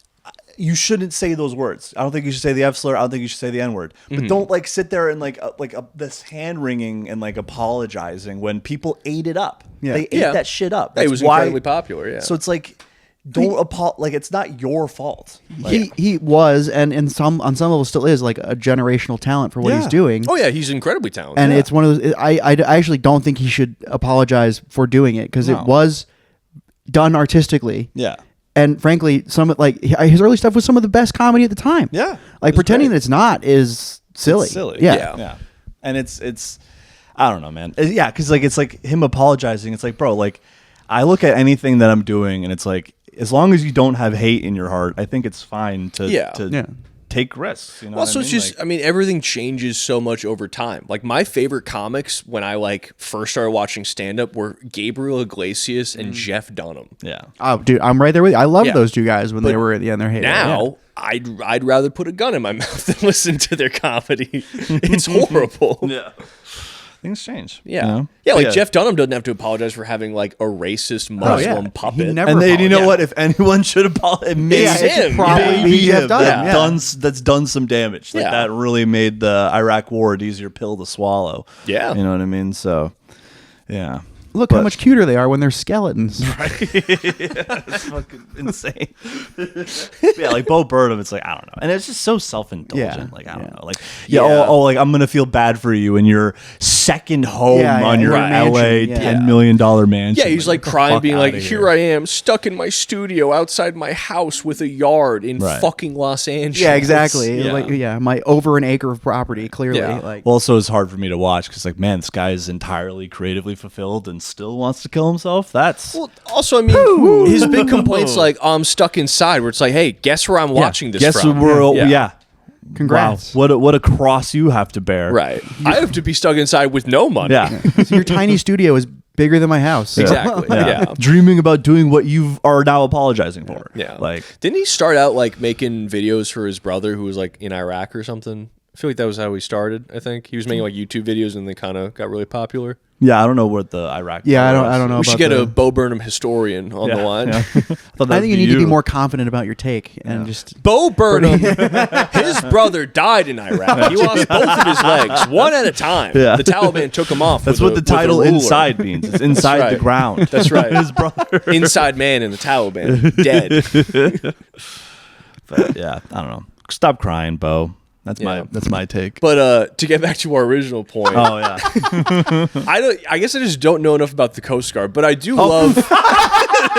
Speaker 1: You shouldn't say those words. I don't think you should say the F slur. I don't think you should say the N word. But don't like sit there and like this hand wringing and like apologizing when people ate it up.
Speaker 3: Yeah.
Speaker 1: They ate that shit up.
Speaker 2: Yeah, it was incredibly popular. Yeah.
Speaker 1: So it's like, don't like it's not your fault. Like,
Speaker 3: He was, and on some level still is, like a generational talent for what he's doing.
Speaker 2: Oh yeah, he's incredibly talented.
Speaker 3: And it's one of those. I actually don't think he should apologize for doing it because it was done artistically.
Speaker 1: yeah.
Speaker 3: And frankly, some like his early stuff was some of the best comedy at the time.
Speaker 1: Yeah,
Speaker 3: like pretending that it's not is silly.
Speaker 1: It's silly.
Speaker 3: Yeah.
Speaker 1: And it's I don't know, man. Yeah, because like it's like him apologizing. It's like, bro, like I look at anything that I'm doing, and it's like as long as you don't have hate in your heart, I think it's fine to take risks. You know.
Speaker 2: Also, it's just,
Speaker 1: like,
Speaker 2: I mean, everything changes so much over time. Like my favorite comics when I like first started watching stand up were Gabriel Iglesias and Jeff Dunham.
Speaker 1: yeah.
Speaker 3: Oh, dude, I'm right there with you. I loved those two guys when they were at the end. They're hating.
Speaker 2: Now, I'd rather put a gun in my mouth than listen to their comedy. It's horrible.
Speaker 1: Yeah. Things change.
Speaker 2: Yeah.
Speaker 1: You know?
Speaker 2: Yeah, like
Speaker 1: Yeah.
Speaker 2: Jeff Dunham doesn't have to apologize for having like a racist Muslim puppet.
Speaker 3: He never
Speaker 1: And then you know
Speaker 3: apologized.
Speaker 1: what? If anyone should apologize,
Speaker 2: It's
Speaker 3: it should
Speaker 2: him.
Speaker 3: probably
Speaker 2: Yeah.
Speaker 3: be Jeff Dunham.
Speaker 1: That's done some damage. Like
Speaker 2: Yeah.
Speaker 1: that really made the Iraq War an easier pill to swallow.
Speaker 2: Yeah.
Speaker 1: You know what I mean? So, yeah.
Speaker 3: Look how much cuter they are when they're skeletons.
Speaker 1: It's fucking insane. Yeah, like Bo Burnham, it's like, I don't know. And it's just so self-indulgent.
Speaker 3: Yeah,
Speaker 1: Like, I don't
Speaker 3: yeah.
Speaker 1: know. Like,
Speaker 2: Yeah.
Speaker 1: like I'm going to feel bad for you in your second home on your
Speaker 3: mansion,
Speaker 1: LA
Speaker 3: yeah.
Speaker 1: $10 million mansion.
Speaker 2: Yeah, he's like
Speaker 1: get the
Speaker 2: crying,
Speaker 1: fuck
Speaker 2: being like,
Speaker 1: outta
Speaker 2: here I am, stuck in my studio outside my house with a yard in
Speaker 1: Right.
Speaker 2: fucking Los Angeles.
Speaker 3: Yeah, exactly.
Speaker 1: Yeah.
Speaker 3: Like, my over an acre of property. Clearly,
Speaker 2: Yeah.
Speaker 3: like
Speaker 1: Well, also, it's hard for me to watch because, like, man, this guy is entirely creatively fulfilled and still wants to kill himself. That's
Speaker 2: Well, also, I mean, his big complaint's like, oh, I'm stuck inside, where it's like, hey, guess where I'm watching this
Speaker 1: guess
Speaker 2: from?
Speaker 1: we're
Speaker 2: Yeah.
Speaker 1: yeah.
Speaker 3: congrats.
Speaker 1: Wow, what a cross you have to bear.
Speaker 2: Right. I have to be stuck inside with no money.
Speaker 1: Yeah.
Speaker 3: So your tiny studio is bigger than my house.
Speaker 2: Exactly.
Speaker 1: Yeah.
Speaker 2: Yeah.
Speaker 1: Dreaming about doing what you are now apologizing for.
Speaker 2: Yeah.
Speaker 1: Like,
Speaker 2: Didn't he start out like making videos for his brother who was like in Iraq or something? I feel like that was how he started. I think he was making like YouTube videos and they kind of got really popular.
Speaker 1: yeah, I don't know what the Iraq.
Speaker 3: Yeah,
Speaker 1: war
Speaker 3: I don't know.
Speaker 2: We should
Speaker 3: about
Speaker 2: get a
Speaker 3: the-
Speaker 2: Bo Burnham historian on the line.
Speaker 1: Yeah.
Speaker 3: I think you need to be more confident about your take and just.
Speaker 2: Bo Burnham, his brother died in Iraq. He lost both of his legs, one at a time.
Speaker 1: Yeah.
Speaker 2: The Taliban took him off.
Speaker 1: That's
Speaker 2: with
Speaker 1: what
Speaker 2: a-
Speaker 1: the title
Speaker 2: with a ruler.
Speaker 1: inside means. It's inside
Speaker 2: That's
Speaker 1: the
Speaker 2: right.
Speaker 1: ground.
Speaker 2: That's right.
Speaker 1: His brother.
Speaker 2: Inside man in the Taliban, dead.
Speaker 1: But yeah, I don't know. Stop crying, Bo. That's
Speaker 2: Yeah.
Speaker 1: that's my take.
Speaker 2: But to get back to our original point,
Speaker 1: Oh yeah.
Speaker 2: I guess I just don't know enough about the Coast Guard, but I do love.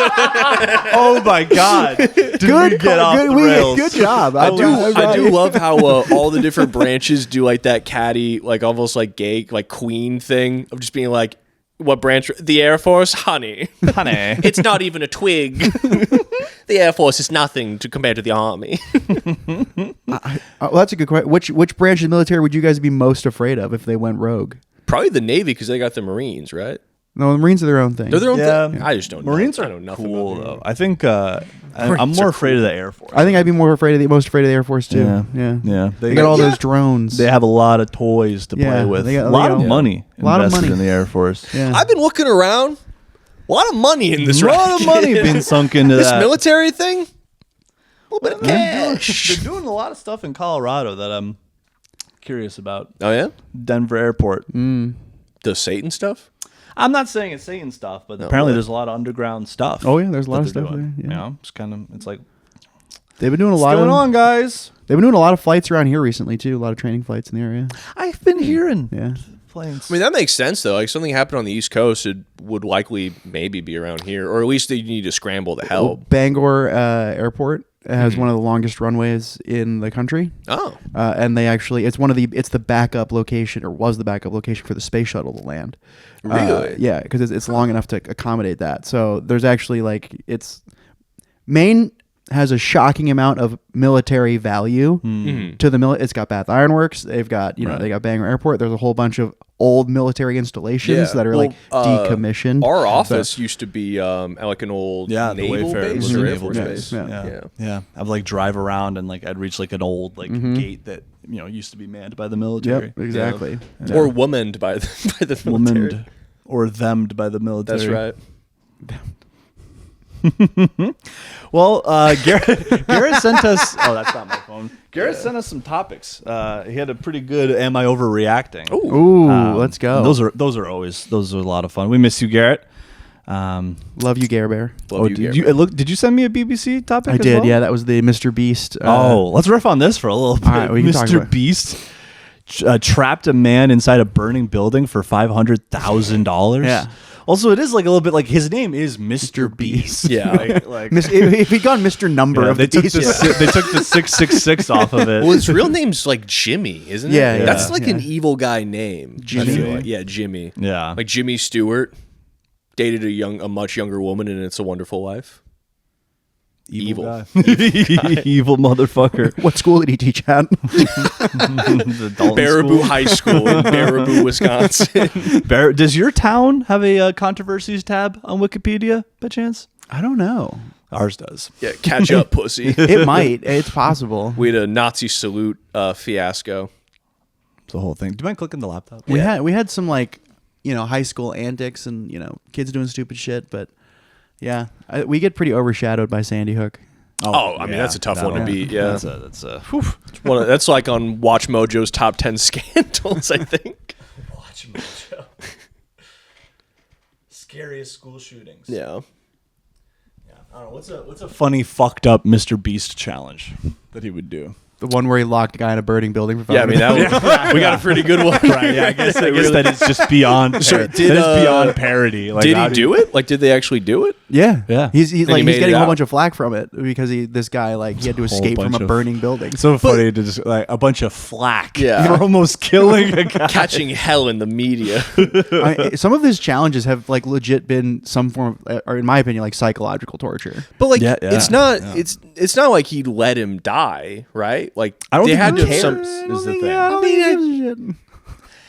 Speaker 1: Oh my God. Did we get off the rails?
Speaker 3: Good job.
Speaker 2: I do love how all the different branches do like that catty, like almost like gay, like Queen thing of just being like, what branch? The Air Force, honey.
Speaker 1: Honey.
Speaker 2: It's not even a twig. The Air Force is nothing to compare to the Army.
Speaker 3: Well, that's a good question. Which branch of the military would you guys be most afraid of if they went rogue?
Speaker 2: Probably the Navy because they got the Marines, right?
Speaker 3: No, the Marines are their own thing.
Speaker 2: They're their own
Speaker 1: Yeah.
Speaker 2: thing. I just don't.
Speaker 1: Marines
Speaker 2: know. I
Speaker 1: are
Speaker 2: know nothing
Speaker 1: cool
Speaker 2: about
Speaker 1: though. I think I'm
Speaker 2: Marines
Speaker 1: more
Speaker 2: are
Speaker 1: afraid of the Air Force.
Speaker 3: I think I'd be most afraid of the Air Force too.
Speaker 1: Yeah. Yeah.
Speaker 3: They got all those drones.
Speaker 1: They have a lot of toys to
Speaker 3: Yeah,
Speaker 1: play with.
Speaker 3: they got-
Speaker 1: a lot
Speaker 3: they
Speaker 1: of
Speaker 3: got-
Speaker 1: money.
Speaker 3: A lot of
Speaker 1: invested
Speaker 3: money.
Speaker 1: in the Air Force.
Speaker 3: Yeah.
Speaker 2: I've been looking around. A lot of money in this.
Speaker 1: A lot of money
Speaker 2: racket.
Speaker 1: being sunk into
Speaker 2: This
Speaker 1: that.
Speaker 2: military thing. A little bit of cash.
Speaker 1: They're doing a lot of stuff in Colorado that I'm curious about.
Speaker 2: Oh yeah,
Speaker 1: Denver Airport.
Speaker 2: does Satan stuff?
Speaker 1: I'm not saying it's Satan stuff, but apparently there's a lot of underground stuff.
Speaker 3: Oh yeah, there's a lot of
Speaker 1: that they're
Speaker 3: stuff
Speaker 1: doing.
Speaker 3: there. Yeah.
Speaker 1: You know, it's kind of it's like
Speaker 3: They've been doing a
Speaker 1: what's
Speaker 3: lot
Speaker 1: going
Speaker 3: of
Speaker 1: on, guys.
Speaker 3: They've been doing a lot of flights around here recently too. A lot of training flights in the area.
Speaker 1: I've been hearing
Speaker 3: Yeah.
Speaker 1: planes.
Speaker 2: I mean, that makes sense, though. Like, something happened on the East Coast, it would likely maybe be around here, or at least they need to scramble to help.
Speaker 3: Bangor Airport has one of the longest runways in the country.
Speaker 2: Oh.
Speaker 3: And they actually, it's the backup location, or was the backup location for the space shuttle to land.
Speaker 2: Really?
Speaker 3: Yeah, because it's long enough to accommodate that. So there's actually Maine has a shocking amount of military value to the It's got Bath Iron Works. They've got they got Bangor Airport. There's a whole bunch of old military installations that are decommissioned.
Speaker 2: Our office used to be like an old
Speaker 1: the
Speaker 2: naval
Speaker 1: Wayfarer
Speaker 2: base
Speaker 1: was
Speaker 2: or
Speaker 1: a
Speaker 2: Air
Speaker 1: naval
Speaker 2: Force
Speaker 1: base.
Speaker 2: base.
Speaker 1: Yeah. I'd like drive around and like I'd reach like an old gate that used to be manned by the military.
Speaker 3: Yep, exactly.
Speaker 2: Yeah. Or womaned by the military.
Speaker 1: Womaned or themmed by the military.
Speaker 2: That's right.
Speaker 1: Well, Garrett sent us. Oh, that's not my phone. Garrett sent us some topics. He had a pretty good. Am I overreacting?
Speaker 3: Ooh, let's go.
Speaker 1: Those are a lot of fun. We miss you, Garrett.
Speaker 3: Love you, Gare Bear.
Speaker 1: Did you send me a BBC topic?
Speaker 3: I
Speaker 1: as
Speaker 3: did.
Speaker 1: well?
Speaker 3: Yeah, that was the Mr. Beast.
Speaker 1: Let's riff on this for a little bit.
Speaker 3: All right, we can talk
Speaker 1: Mr.
Speaker 3: about it.
Speaker 1: Beast trapped a man inside a burning building for $500,000.
Speaker 3: Yeah.
Speaker 1: Also, it is like a little bit like his name is Mr. Beast.
Speaker 2: Yeah.
Speaker 3: If he'd gone Mr. Number of
Speaker 1: they
Speaker 3: the
Speaker 1: took
Speaker 3: Beast,
Speaker 1: they took the 666 off of it.
Speaker 2: Well, his real name's like Jimmy, isn't it?
Speaker 3: Yeah.
Speaker 2: That's like an evil guy name.
Speaker 3: Jimmy?
Speaker 2: I feel like. Yeah, Jimmy.
Speaker 1: Yeah.
Speaker 2: Like Jimmy Stewart dated a much younger woman in It's a Wonderful Life. Evil.
Speaker 1: guy. Evil motherfucker.
Speaker 3: what school did he teach at?
Speaker 1: The Dalton
Speaker 2: Baraboo
Speaker 1: School.
Speaker 2: High School in Baraboo, Wisconsin.
Speaker 1: Does your town have a controversies tab on Wikipedia by chance?
Speaker 3: I don't know.
Speaker 1: Ours does.
Speaker 2: Yeah, catch up, pussy.
Speaker 3: It might. It's possible.
Speaker 2: We had a Nazi salute fiasco.
Speaker 1: It's the whole thing. Do you mind clicking the laptop?
Speaker 3: We had some high school antics and kids doing stupid shit, but yeah, we get pretty overshadowed by Sandy Hook.
Speaker 2: Oh, I mean, that's a tough one to beat. Yeah, that's like on Watch Mojo's top 10 scandals, I think.
Speaker 1: Watch Mojo. Scariest school shootings.
Speaker 2: Yeah.
Speaker 1: I don't know. What's a funny fucked up Mr. Beast challenge that he would do?
Speaker 3: The one where he locked a guy in a burning building for
Speaker 2: Yeah, I mean, we got a pretty good one.
Speaker 1: Right. Yeah, I guess that is just beyond. That is beyond parody. Like,
Speaker 2: did he do it? Like, did they actually do it?
Speaker 3: Yeah.
Speaker 1: Yeah.
Speaker 3: He's
Speaker 2: he
Speaker 3: getting
Speaker 2: made
Speaker 3: a
Speaker 2: it
Speaker 3: whole
Speaker 2: out?
Speaker 3: bunch of flack from it because this guy he had to escape from a burning building.
Speaker 1: It's so funny to just like a bunch of flack.
Speaker 2: Yeah.
Speaker 1: For almost killing a guy.
Speaker 2: Catching hell in the media.
Speaker 3: Some of his challenges have legit been some form of, or in my opinion, psychological torture.
Speaker 2: But
Speaker 1: it's not.
Speaker 2: It's not like he'd let him die, right? Like,
Speaker 1: I don't
Speaker 2: they
Speaker 1: think
Speaker 2: had
Speaker 1: he
Speaker 2: to have
Speaker 1: cares, is the thing.
Speaker 3: I mean,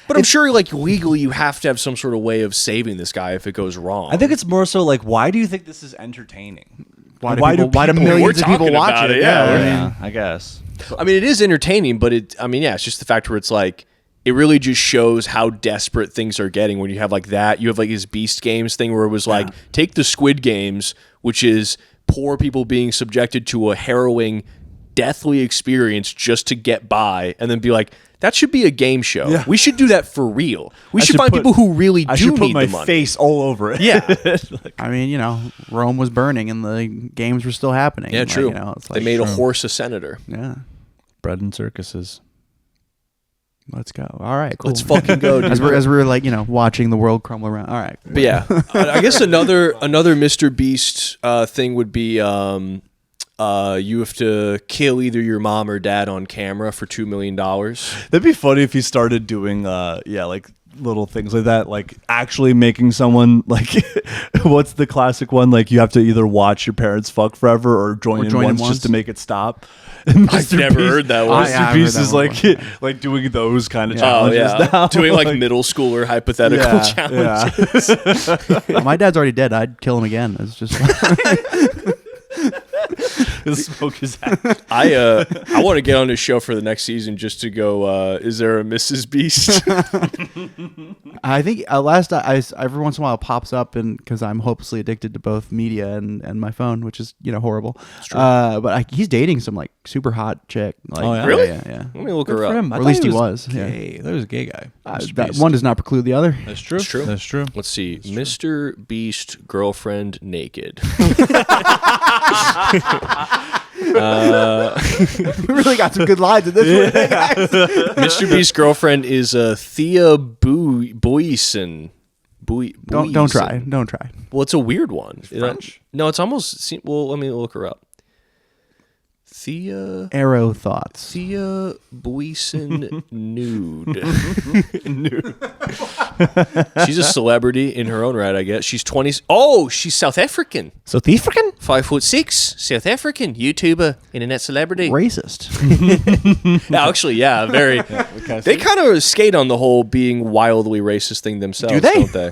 Speaker 2: but I'm sure legally you have to have some sort of way of saving this guy if it goes wrong.
Speaker 1: I think it's more so like, why do you think this is entertaining?
Speaker 3: why do millions of people
Speaker 2: talking
Speaker 3: watch
Speaker 2: about
Speaker 3: it?
Speaker 2: it, yeah.
Speaker 1: Yeah, I guess.
Speaker 2: I mean, it is entertaining, but it's just the fact where it's like, it really just shows how desperate things are getting when you have like that. You have like his Beast Games thing where it was like, take the Squid Games, which is poor people being subjected to a harrowing, deathly experience just to get by, and then be like, that should be a game show.
Speaker 1: Yeah.
Speaker 2: We should do that for real. We should
Speaker 1: should
Speaker 2: find
Speaker 1: put-
Speaker 2: people who really
Speaker 1: I
Speaker 2: do
Speaker 1: should put
Speaker 2: need
Speaker 1: my
Speaker 2: the money.
Speaker 1: face all over it.
Speaker 2: Yeah.
Speaker 3: I mean, Rome was burning and the games were still happening.
Speaker 2: Yeah, true.
Speaker 3: It's
Speaker 2: They made a horse a senator.
Speaker 3: Yeah.
Speaker 1: Bread and circuses.
Speaker 3: Let's go. All right, cool.
Speaker 2: Let's fucking go, dude.
Speaker 3: as we're watching the world crumble around. All right.
Speaker 2: But yeah, I guess another Mr. Beast thing would be you have to kill either your mom or dad on camera for $2 million.
Speaker 1: That'd be funny if he started doing, little things like that, like actually making someone like, what's the classic one? Like you have to either watch your parents fuck forever or join in once just to make it stop.
Speaker 2: I've never heard that one.
Speaker 1: Mr. Beast is like doing those kind of challenges now.
Speaker 2: Doing like middle schooler hypothetical challenges.
Speaker 3: Well, my dad's already dead. I'd kill him again. It's just
Speaker 1: Smoke his ass.
Speaker 2: I want to get on this show for the next season just to go, is there a Mrs. Beast?
Speaker 3: I think every once in a while it pops up, and because I'm hopelessly addicted to both media and my phone, which is horrible. But he's dating some like super hot chick. Like,
Speaker 1: Oh, yeah?
Speaker 2: Really?
Speaker 3: Yeah.
Speaker 2: Let me look
Speaker 1: Good
Speaker 2: her
Speaker 1: for
Speaker 2: up.
Speaker 1: him. I
Speaker 3: Or at
Speaker 1: thought
Speaker 3: least he was.
Speaker 1: Gay. That was a gay guy. Mr.
Speaker 3: That
Speaker 1: Beast.
Speaker 3: one does not preclude the other.
Speaker 1: That's true.
Speaker 2: It's true.
Speaker 1: That's true.
Speaker 2: Let's see. Mr. Beast girlfriend naked.
Speaker 3: We really got some good lines in this one, guys.
Speaker 2: Mr. Beast's girlfriend is Thea Boyson.
Speaker 3: Don't try. Don't try.
Speaker 2: Well, it's a weird one.
Speaker 1: French?
Speaker 2: No, it's almost. Well, let me look her up. Thea
Speaker 3: Arrow thoughts.
Speaker 2: Boyson nude. She's a celebrity in her own right, I guess. She's 20. Oh, she's South African.
Speaker 1: South African?
Speaker 2: 5'6", South African YouTuber, internet celebrity.
Speaker 3: Racist.
Speaker 2: Actually, yeah, very. They kind of skate on the whole being wildly racist thing themselves,
Speaker 3: Do they?
Speaker 2: don't they?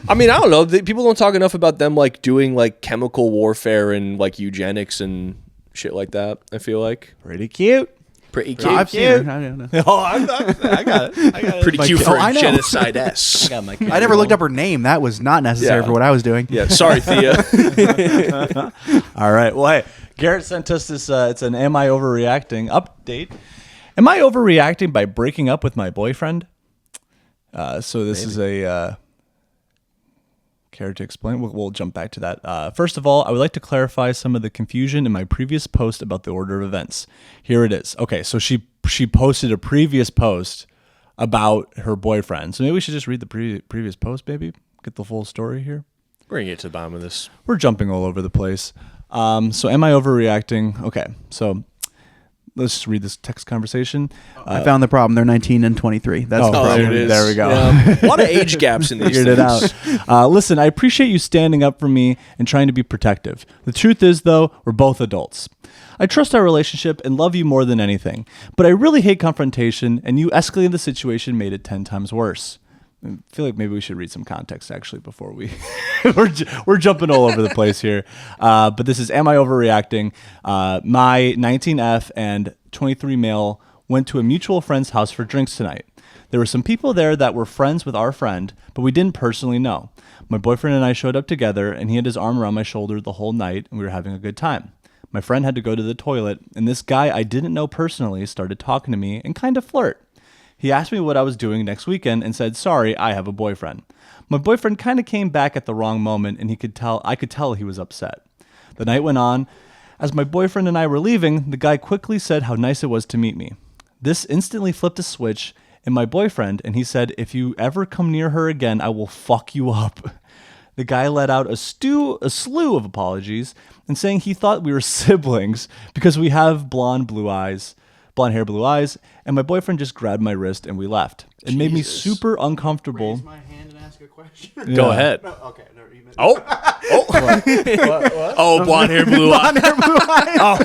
Speaker 2: I mean, I don't know. People don't talk enough about them like doing like chemical warfare and like eugenics and shit like that. I feel like
Speaker 1: Pretty cute.
Speaker 2: pretty
Speaker 3: No,
Speaker 2: cute.
Speaker 3: I've seen her. I don't know.
Speaker 1: Oh, I got it. I got it.
Speaker 2: Pretty cute for
Speaker 3: I
Speaker 2: a
Speaker 3: know.
Speaker 2: genocide-esque.
Speaker 1: I got my
Speaker 3: I never looked up her name. That was not necessary
Speaker 2: Yeah.
Speaker 3: for what I was doing.
Speaker 2: Yeah, sorry, Thea.
Speaker 1: All right. Well, hey, Garrett sent us this. It's an "Am I overreacting?" update. Am I overreacting by breaking up with my boyfriend? So this is a. Care to explain? We'll jump back to that. First of all, I would like to clarify some of the confusion in my previous post about the order of events. Here it is. Okay, so she posted a previous post about her boyfriend. So maybe we should just read the previous post, maybe get the full story here.
Speaker 2: Bring it to the bottom of this.
Speaker 1: We're jumping all over the place. So am I overreacting? Okay, so let's just read this text conversation.
Speaker 3: I found the problem. They're 19 and 23. That's the problem.
Speaker 2: there it is.
Speaker 1: There we go.
Speaker 2: Yeah. A lot of age gaps in these
Speaker 1: Figured
Speaker 2: things.
Speaker 1: it out. Listen, I appreciate you standing up for me and trying to be protective. The truth is, though, we're both adults. I trust our relationship and love you more than anything, but I really hate confrontation, and you escalating the situation made it 10 times worse. I feel like maybe we should read some context actually before we we're jumping all over the place here. But this is, am I overreacting? My 19F and 23 male went to a mutual friend's house for drinks tonight. There were some people there that were friends with our friend, but we didn't personally know. My boyfriend and I showed up together, and he had his arm around my shoulder the whole night, and we were having a good time. My friend had to go to the toilet, and this guy I didn't know personally started talking to me and kind of flirt. He asked me what I was doing next weekend and said, "Sorry, I have a boyfriend." My boyfriend kind of came back at the wrong moment, and I could tell he was upset. The night went on. As my boyfriend and I were leaving, the guy quickly said how nice it was to meet me. This instantly flipped a switch in my boyfriend, and he said, "If you ever come near her again, I will fuck you up." The guy let out a slew of apologies and saying he thought we were siblings because we have blonde hair, blue eyes, and my boyfriend just grabbed my wrist and we left. It made me super uncomfortable.
Speaker 3: Raise my hand and ask a question.
Speaker 2: Go ahead.
Speaker 3: Okay.
Speaker 2: Oh, oh, blonde hair, blue eye.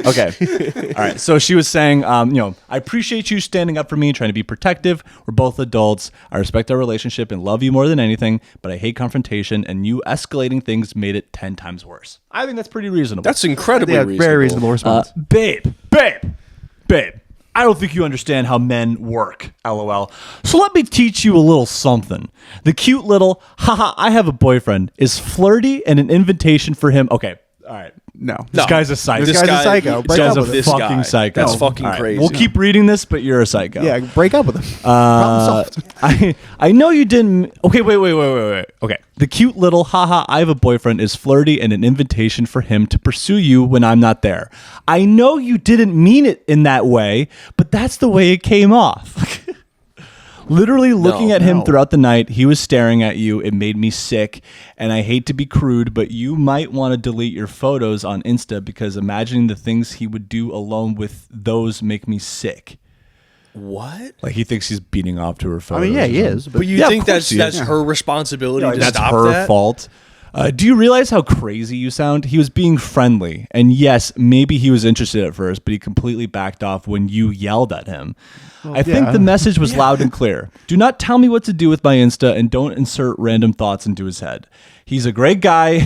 Speaker 1: Okay. All right. So she was saying, I appreciate you standing up for me, trying to be protective. We're both adults. I respect our relationship and love you more than anything, but I hate confrontation, and you escalating things made it 10 times worse. I think that's pretty reasonable.
Speaker 2: That's incredibly
Speaker 3: Yeah,
Speaker 2: reasonable.
Speaker 3: very reasonable response.
Speaker 1: Babe. I don't think you understand how men work, LOL. So let me teach you a little something. The cute little, haha, I have a boyfriend is flirty and an invitation for him. Okay, all right.
Speaker 3: No.
Speaker 1: This guy's a psycho.
Speaker 3: This guy's a psycho.
Speaker 1: This
Speaker 3: Break
Speaker 1: guy's
Speaker 3: up
Speaker 1: a
Speaker 3: with him.
Speaker 1: fucking psycho.
Speaker 2: That's fucking
Speaker 1: All right,
Speaker 2: crazy.
Speaker 1: We'll keep reading this, but you're a psycho.
Speaker 3: Yeah, break up with him. Problem solved.
Speaker 1: I know you didn't. Okay, wait. Okay. The cute little, haha, I have a boyfriend is flirty and an invitation for him to pursue you when I'm not there. I know you didn't mean it in that way, but that's the way it came off. Literally looking at him throughout the night, he was staring at you. It made me sick, and I hate to be crude, but you might want to delete your photos on Insta because imagining the things he would do alone with those make me sick.
Speaker 2: What?
Speaker 1: Like he thinks he's beating off to her photos.
Speaker 3: I mean, yeah,
Speaker 1: or
Speaker 3: he
Speaker 1: something.
Speaker 3: is.
Speaker 2: But you
Speaker 1: Yeah,
Speaker 2: think
Speaker 1: of course
Speaker 2: that's
Speaker 1: he is.
Speaker 2: her responsibility to
Speaker 1: That's
Speaker 2: stop
Speaker 1: her
Speaker 2: that?
Speaker 1: fault. Do you realize how crazy you sound? He was being friendly. And yes, maybe he was interested at first, but he completely backed off when you yelled at him. I think the message was loud and clear. Do not tell me what to do with my Insta and don't insert random thoughts into his head. He's a great guy.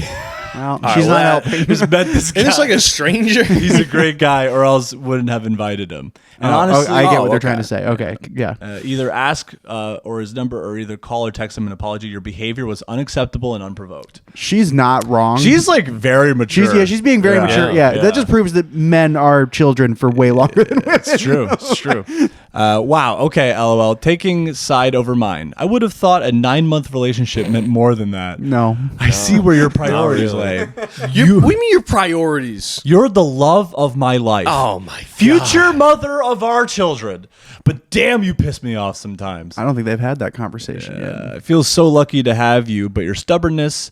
Speaker 3: Well,
Speaker 2: right,
Speaker 3: she's
Speaker 2: well,
Speaker 3: not helping.
Speaker 1: Just met this guy.
Speaker 2: And it's like a stranger.
Speaker 1: He's a great guy, or else wouldn't have invited him. And honestly,
Speaker 3: I get what they're trying to say. Okay, yeah.
Speaker 1: Either ask or his number, or either call or text him an apology. Your behavior was unexactable and unprovoked.
Speaker 3: She's not wrong.
Speaker 1: She's like very mature.
Speaker 3: She's being very mature. Yeah, that just proves that men are children for way longer than women.
Speaker 1: It's true. It's true. Wow. Okay. LOL. Taking side over mine. I would have thought a 9-month relationship meant more than that.
Speaker 3: No.
Speaker 1: I see where your priorities lay.
Speaker 2: What do you mean your priorities?
Speaker 1: You're the love of my life.
Speaker 2: Oh my God.
Speaker 1: Future mother of our children. But damn, you piss me off sometimes.
Speaker 3: I don't think they've had that conversation yet.
Speaker 1: I feel so lucky to have you, but your stubbornness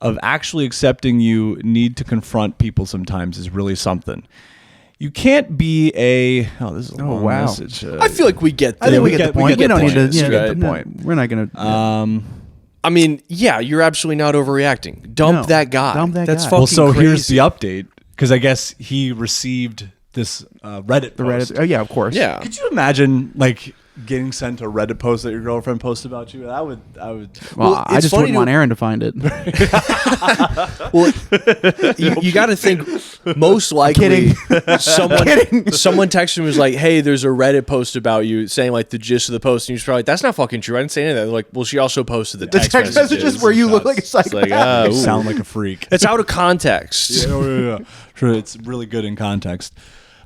Speaker 1: of actually accepting you need to confront people sometimes is really something. You can't be a... Oh, this is a long
Speaker 3: wow.
Speaker 1: message.
Speaker 2: I feel like we get
Speaker 3: I think we get the point. We
Speaker 1: the
Speaker 3: don't need
Speaker 1: point.
Speaker 3: to.
Speaker 1: We get
Speaker 3: Yeah,
Speaker 1: the point.
Speaker 3: We're not going to.
Speaker 2: I mean, yeah, you're absolutely not overreacting. Dump that guy.
Speaker 3: Dump that
Speaker 2: That's
Speaker 3: guy.
Speaker 2: fucking
Speaker 1: Well, so
Speaker 2: crazy.
Speaker 1: here's the update, because I guess he received this Reddit post.
Speaker 3: Reddit. Oh yeah, of course.
Speaker 2: Yeah.
Speaker 1: Could you imagine, like, getting sent a Reddit post that your girlfriend posted about you? I would.
Speaker 3: Well,
Speaker 2: Well,
Speaker 3: I
Speaker 2: it's
Speaker 3: just
Speaker 2: funny
Speaker 3: wouldn't want Aaron to find it.
Speaker 2: Well, you got to think most likely someone texted me was like, "Hey, there's a Reddit post about you saying like the gist of the post," and he was probably like, "That's not fucking true. I didn't say anything." They're like, "Well, she also posted the text,
Speaker 3: messages where you look like a
Speaker 2: It's like,
Speaker 3: psychopath.
Speaker 1: You sound like a freak.
Speaker 2: it's out of context.
Speaker 1: Yeah. Sure, it's really good in context.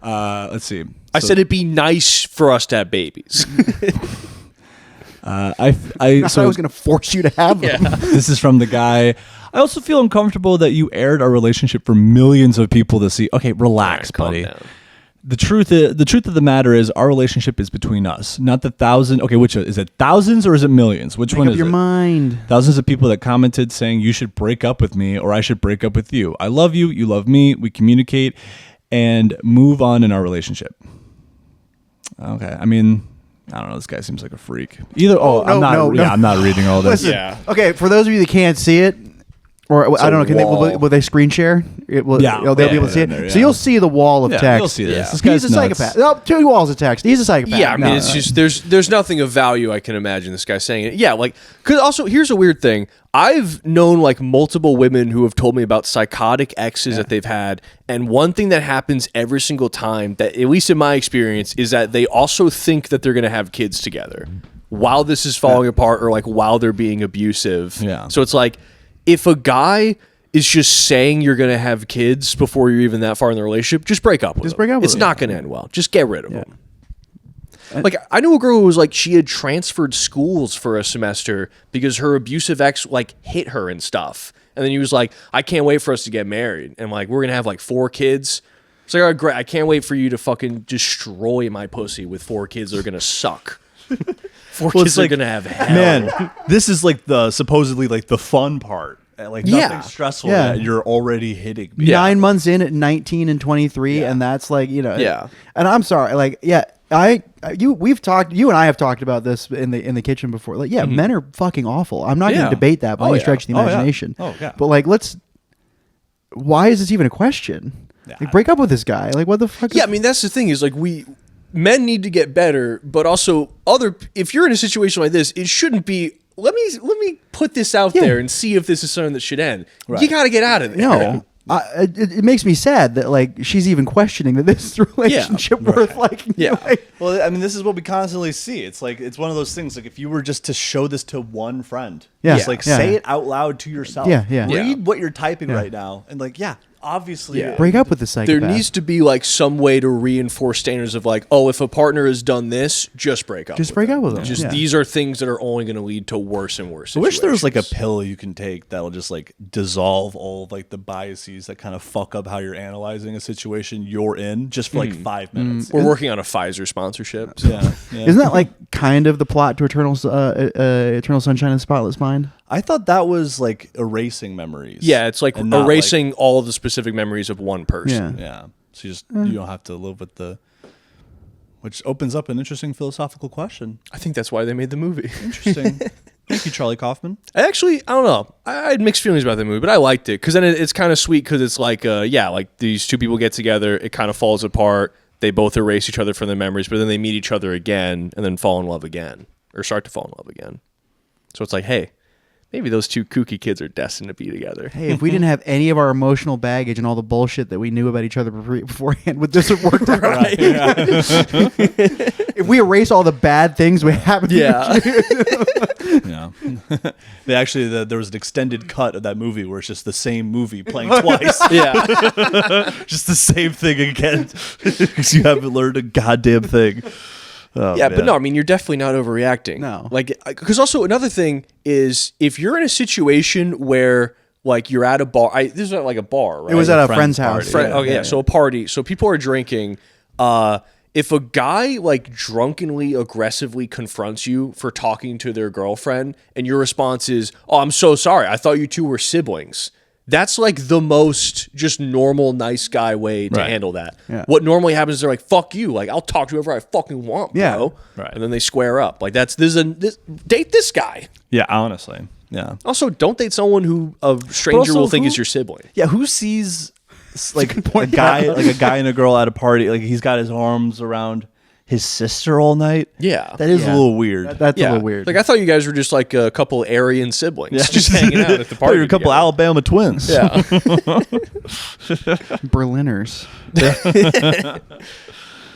Speaker 1: Let's see.
Speaker 2: I said it'd be nice for us to have babies.
Speaker 3: I thought I was going to force you to have them.
Speaker 1: This is from the guy. I also feel uncomfortable that you aired our relationship for millions of people to see. Okay, relax,
Speaker 2: Calm
Speaker 1: buddy.
Speaker 2: down.
Speaker 1: The truth of the matter is, our relationship is between us, not the thousand. Okay, which is it? Thousands or is it millions? Which one
Speaker 3: Make up
Speaker 1: is
Speaker 3: your
Speaker 1: it?
Speaker 3: mind.
Speaker 1: Thousands of people that commented saying you should break up with me or I should break up with you. I love you. You love me. We communicate and move on in our relationship. Okay, I mean, I don't know. This guy seems like a freak. I'm not reading all this.
Speaker 3: Listen,
Speaker 2: Yeah.
Speaker 3: Okay, for those of you that can't see it, or I don't know, can will they screen share? They'll be able to see it.
Speaker 1: there,
Speaker 3: So
Speaker 1: yeah.
Speaker 3: you'll see the wall of
Speaker 1: Yeah,
Speaker 3: text.
Speaker 1: you'll see this.
Speaker 2: Yeah.
Speaker 1: This guy's
Speaker 3: He's a
Speaker 1: nuts.
Speaker 3: psychopath. No, 2 walls of text. He's a psychopath.
Speaker 2: Yeah, I mean,
Speaker 3: No,
Speaker 2: it's just there's nothing of value I can imagine this guy saying it. Yeah, like because also here's a weird thing. I've known like multiple women who have told me about psychotic exes that they've had, and one thing that happens every single time, that at least in my experience, is that they also think that they're going to have kids together while this is falling apart, or like while they're being abusive.
Speaker 1: Yeah.
Speaker 2: So it's like if a guy is just saying you're going to have kids before you're even that far in the relationship, just break up with him.
Speaker 3: break up with
Speaker 2: It's
Speaker 3: him.
Speaker 2: not going to end well. Just get rid of him. Like I knew a girl who was like she had transferred schools for a semester because her abusive ex like hit her and stuff. And then he was like, "I can't wait for us to get married and like we're gonna have like 4 kids." It's like, "All right, great. I can't wait for you to fucking destroy my pussy with 4 kids that are gonna suck." 4
Speaker 1: Well,
Speaker 2: kids
Speaker 1: it's
Speaker 2: are
Speaker 1: like,
Speaker 2: gonna have hell.
Speaker 1: Man, this is like the supposedly like the fun part. Like nothing
Speaker 2: Yeah.
Speaker 1: stressful
Speaker 3: Yeah.
Speaker 1: that you're already hitting me.
Speaker 2: Yeah.
Speaker 3: 9 months in at 19 and 23, and that's like,
Speaker 2: Yeah.
Speaker 3: And I'm sorry, like, yeah, you and I have talked about this in the kitchen before. Like, yeah, men are fucking awful. I'm not going
Speaker 1: Yeah.
Speaker 3: to debate that by
Speaker 1: Oh,
Speaker 3: any
Speaker 1: yeah.
Speaker 3: stretch of the
Speaker 1: Oh, yeah.
Speaker 3: imagination.
Speaker 1: Oh, yeah.
Speaker 3: But like, why is this even a question? Like, break up with this guy. Like, what the fuck?
Speaker 2: Yeah, I mean that's the thing is like men need to get better, but also if you're in a situation like this, it shouldn't be. Let me put this out there and see if this is something that should end.
Speaker 1: Right.
Speaker 2: You got to get out of there.
Speaker 3: No. It makes me sad that like she's even questioning that this is a relationship worth like.
Speaker 2: Yeah.
Speaker 1: Well, I mean, this is what we constantly see. It's like it's one of those things. Like if you were just to show this to one friend,
Speaker 3: Yeah.
Speaker 1: just like
Speaker 3: Yeah.
Speaker 1: say it out loud to yourself.
Speaker 3: Yeah, yeah.
Speaker 1: Read
Speaker 2: Yeah.
Speaker 1: what you're typing
Speaker 3: Yeah.
Speaker 1: right now, and like, yeah, obviously,
Speaker 2: Yeah.
Speaker 3: Break up with the psychopath.
Speaker 2: There needs to be like some way to reinforce standards of like, oh, if a partner has done this, just break up.
Speaker 3: Just break up with them.
Speaker 2: Just
Speaker 3: Yeah.
Speaker 2: these are things that are only going to lead to worse and worse.
Speaker 1: I wish there was like a
Speaker 2: situations.
Speaker 1: pill you can take that'll just like dissolve all of like the biases that kind of fuck up how you're analyzing a situation you're in just for like 5 minutes.
Speaker 2: We're working on a Pfizer sponsorship.
Speaker 1: Yeah,
Speaker 3: Isn't that like kind of the plot to Eternal Sunshine of the Spotless Mind?
Speaker 1: I thought that was like erasing memories.
Speaker 2: Yeah, it's like
Speaker 1: and not,
Speaker 2: erasing all of the specific memories of one person.
Speaker 3: Yeah.
Speaker 1: Yeah. So you don't have to live with which opens up an interesting philosophical question.
Speaker 2: I think that's why they made the movie.
Speaker 1: Interesting. Thank you, Charlie Kaufman.
Speaker 2: I don't know. I had mixed feelings about the movie, but I liked it because then it's kind of sweet because it's like, like these 2 people get together, it kind of falls apart. They both erase each other from their memories, but then they meet each other again and then fall in love again or start to fall in love again. So it's like, hey, maybe those two kooky kids are destined to be together.
Speaker 3: Hey, if we didn't have any of our emotional baggage and all the bullshit that we knew about each other beforehand, would this have worked out?
Speaker 2: Right.
Speaker 1: Yeah.
Speaker 3: If we erase all the bad things we have,
Speaker 2: Yeah.
Speaker 1: Yeah. They actually, there was an extended cut of that movie where it's just the same movie playing twice.
Speaker 2: Yeah.
Speaker 1: Just the same thing again. Because you haven't learned a goddamn thing. Oh,
Speaker 2: yeah,
Speaker 1: man.
Speaker 2: but no, I mean, you're definitely not overreacting.
Speaker 3: No.
Speaker 2: Like, because also another thing is if you're in a situation where like you're at a bar, this is not like a bar, right?
Speaker 3: It was at a
Speaker 1: friend's
Speaker 3: friend's house.
Speaker 1: party.
Speaker 2: So a party. So people are drinking. If a guy like drunkenly aggressively confronts you for talking to their girlfriend and your response is, "Oh, I'm so sorry. I thought you two were siblings." That's like the most just normal, nice guy way to handle that.
Speaker 3: Yeah.
Speaker 2: What normally happens is they're like, "Fuck you!" Like I'll talk to whoever I fucking want, bro.
Speaker 3: Yeah.
Speaker 1: Right.
Speaker 2: And then they square up. Like date this guy.
Speaker 1: Yeah, honestly. Yeah.
Speaker 2: Also, don't date someone who a stranger
Speaker 1: also
Speaker 2: will think
Speaker 1: who-
Speaker 2: is your sibling.
Speaker 1: Yeah, who sees like a guy and a girl at a party, like he's got his arms around his sister all night?
Speaker 2: Yeah.
Speaker 1: That is a
Speaker 3: Yeah.
Speaker 1: little weird.
Speaker 3: That's a little weird.
Speaker 2: Like I thought you guys were just like a couple Aryan siblings, just hanging out at the
Speaker 1: Oh,
Speaker 2: party.
Speaker 1: you're a couple
Speaker 2: together.
Speaker 1: Alabama twins.
Speaker 2: Yeah.
Speaker 3: Berliners.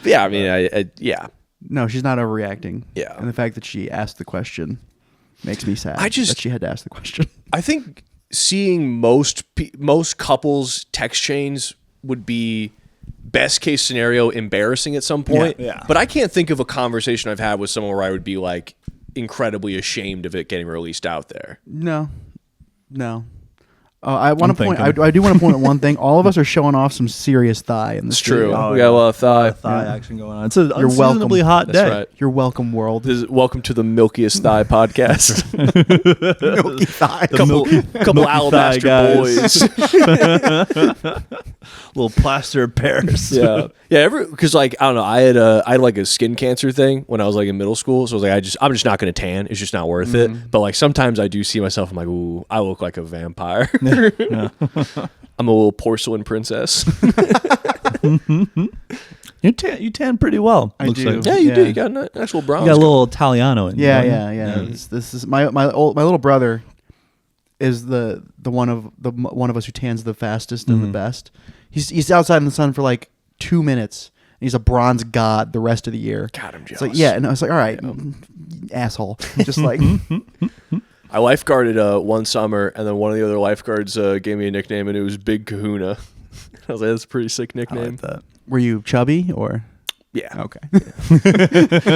Speaker 2: Yeah, I mean, yeah.
Speaker 3: No, she's not overreacting.
Speaker 2: Yeah.
Speaker 3: And the fact that she asked the question makes me sad.
Speaker 2: I just-
Speaker 3: that she had to ask the question.
Speaker 2: I think seeing most couples text chains would be best case scenario embarrassing at some point.
Speaker 1: Yeah.
Speaker 2: But I can't think of a conversation I've had with someone where I would be like incredibly ashamed of it getting released out there.
Speaker 3: No. I want to point.
Speaker 1: thinking.
Speaker 3: I do want to point at one thing. All of us are showing off some serious thigh in this.
Speaker 2: It's true.
Speaker 3: video.
Speaker 1: Oh,
Speaker 2: We got a lot of thigh.
Speaker 1: Thigh action going on. It's an
Speaker 3: You're
Speaker 1: unseasonably
Speaker 3: welcome.
Speaker 1: hot
Speaker 2: That's
Speaker 1: day.
Speaker 2: right.
Speaker 3: You're welcome, world.
Speaker 2: This is, welcome to the Milkiest Thigh podcast.
Speaker 3: Milky thigh.
Speaker 2: couple
Speaker 1: milky
Speaker 2: alabaster
Speaker 1: thigh guys.
Speaker 2: boys.
Speaker 1: Little plaster of Paris.
Speaker 2: Yeah, because like I don't know, I had like a skin cancer thing when I was like in middle school, so I was like, I'm just not gonna tan. It's just not worth it. But like sometimes I do see myself, I'm like, ooh, I look like a vampire. I'm a little porcelain princess.
Speaker 1: You tan pretty well.
Speaker 3: I
Speaker 1: looks
Speaker 3: do.
Speaker 1: like.
Speaker 2: Yeah, you do.
Speaker 3: Yeah.
Speaker 2: You got an actual bronze.
Speaker 1: You got a little Italiano in you.
Speaker 3: Yeah,
Speaker 1: don't you?
Speaker 3: yeah. This is my little brother is the one of us who tans the fastest and the best. He's outside in the sun for like 2 minutes. And he's a bronze god the rest of the year.
Speaker 2: God, I'm
Speaker 3: It's
Speaker 2: jealous.
Speaker 3: like, yeah, and I was like, all right, asshole. Just like,
Speaker 2: I lifeguarded one summer, and then one of the other lifeguards gave me a nickname, and it was Big Kahuna. I was like, that's a pretty sick
Speaker 1: I
Speaker 2: nickname.
Speaker 1: like that.
Speaker 3: were you chubby or?
Speaker 2: Yeah.
Speaker 3: Okay.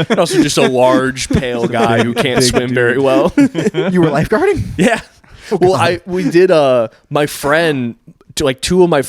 Speaker 2: And also just a large, pale guy who can't swim very well.
Speaker 3: You were lifeguarding?
Speaker 2: Yeah. Well, we did. My friend, like two of my,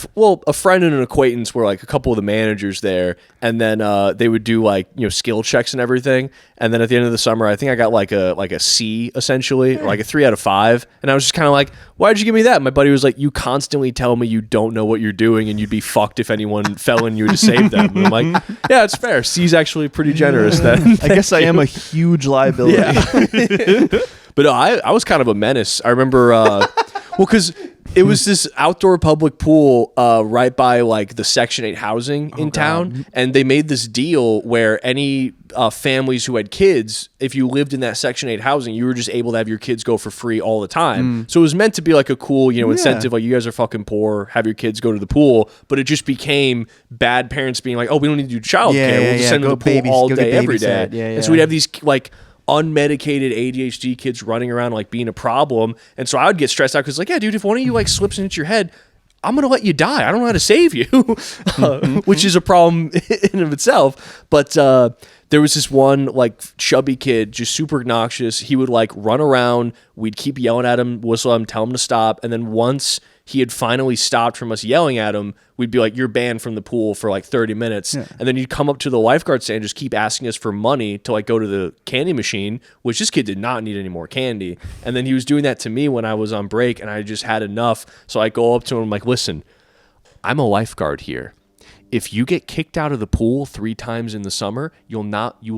Speaker 2: a friend and an acquaintance were like a couple of the managers there, and then they would do like skill checks and everything. And then at the end of the summer, I think I got like a C essentially, or like a 3 out of 5. And I was just kind of like, why'd you give me that? My buddy was like, you constantly tell me you don't know what you're doing, and you'd be fucked if anyone fell in you to save them. And I'm like, yeah, it's fair. C's actually pretty generous then.
Speaker 1: I guess I am a huge liability.
Speaker 2: Yeah. But no, I was kind of a menace. I remember, because it was this outdoor public pool right by like the Section 8 housing in town. And they made this deal where any families who had kids, if you lived in that Section 8 housing, you were just able to have your kids go for free all the time. So it was meant to be like a cool, incentive. Like, you guys are fucking poor, have your kids go to the pool. But it just became bad parents being like, oh, we don't need to do childcare. We'll just send them to the pool all day, every day. And so we'd have these like unmedicated ADHD kids running around like being a problem. And so I would get stressed out because like, yeah, dude, if one of you like slips and hits your head, I'm going to let you die. I don't know how to save you, which is a problem in and of itself. But there was this one like chubby kid, just super obnoxious. He would like run around. We'd keep yelling at him, whistle at him, tell him to stop. And then once he had finally stopped from us yelling at him, we'd be like, you're banned from the pool for like 30 minutes. And then he'd come up to the lifeguard stand and just keep asking us for money to like go to the candy machine, which this kid did not need any more candy. And then he was doing that to me when I was on break, and I just had enough. So I go up to him, I'm like, listen, I'm a lifeguard here. if you get kicked out of the pool 3 times in the summer, you will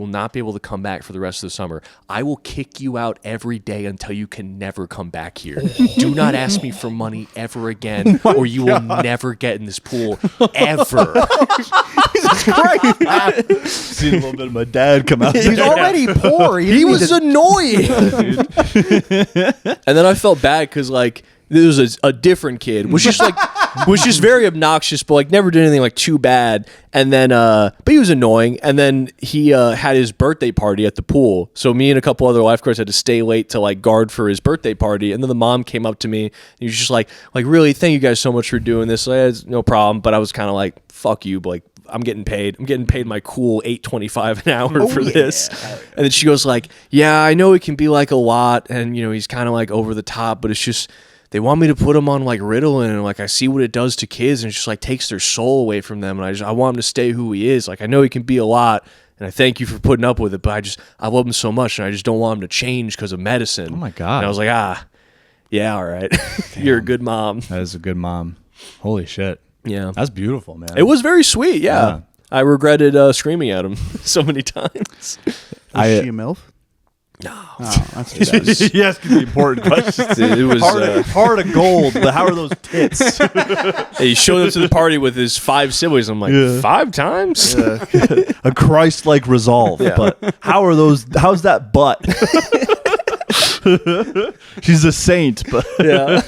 Speaker 2: not be able to come back for the rest of the summer. I will kick you out every day until you can never come back here. Do not ask me for money ever again, or you will never get in this pool ever.
Speaker 3: Jesus Christ.
Speaker 1: Seen a little bit of my dad come out.
Speaker 3: He's already poor.
Speaker 2: He was annoying. And then I felt bad because like there was a different kid, was just very obnoxious, but like never did anything like too bad. And then, but he was annoying. And then he had his birthday party at the pool. So me and a couple other lifeguards had to stay late to like guard for his birthday party. And then the mom came up to me and he was just like really, thank you guys so much for doing this. Like, it's no problem. But I was kind of like, fuck you, but like, I'm getting paid my cool $8.25 an hour for this. And then she goes like, yeah, I know it can be like a lot, and you know he's kind of like over the top, but it's just they want me to put him on like Ritalin, and like I see what it does to kids, and it just like takes their soul away from them, and I want him to stay who he is. Like I know he can be a lot, and I thank you for putting up with it, but I love him so much, and I just don't want him to change because of medicine.
Speaker 1: Oh my God.
Speaker 2: And I was like, yeah, all right. You're a good mom.
Speaker 1: That is a good mom. Holy shit.
Speaker 2: Yeah.
Speaker 1: That's beautiful, man.
Speaker 2: It was very sweet, yeah. I regretted screaming at him so many times.
Speaker 3: Was she a MILF?
Speaker 2: No.
Speaker 3: Oh, that's too bad.
Speaker 1: He asked the important questions.
Speaker 2: It was
Speaker 1: Heart of gold. But how are those tits?
Speaker 2: he showed up to the party with his 5 siblings. I'm like, 5 times?
Speaker 1: Yeah. A Christ-like resolve.
Speaker 2: Yeah.
Speaker 1: But how's that butt? She's a saint, but
Speaker 2: Yeah.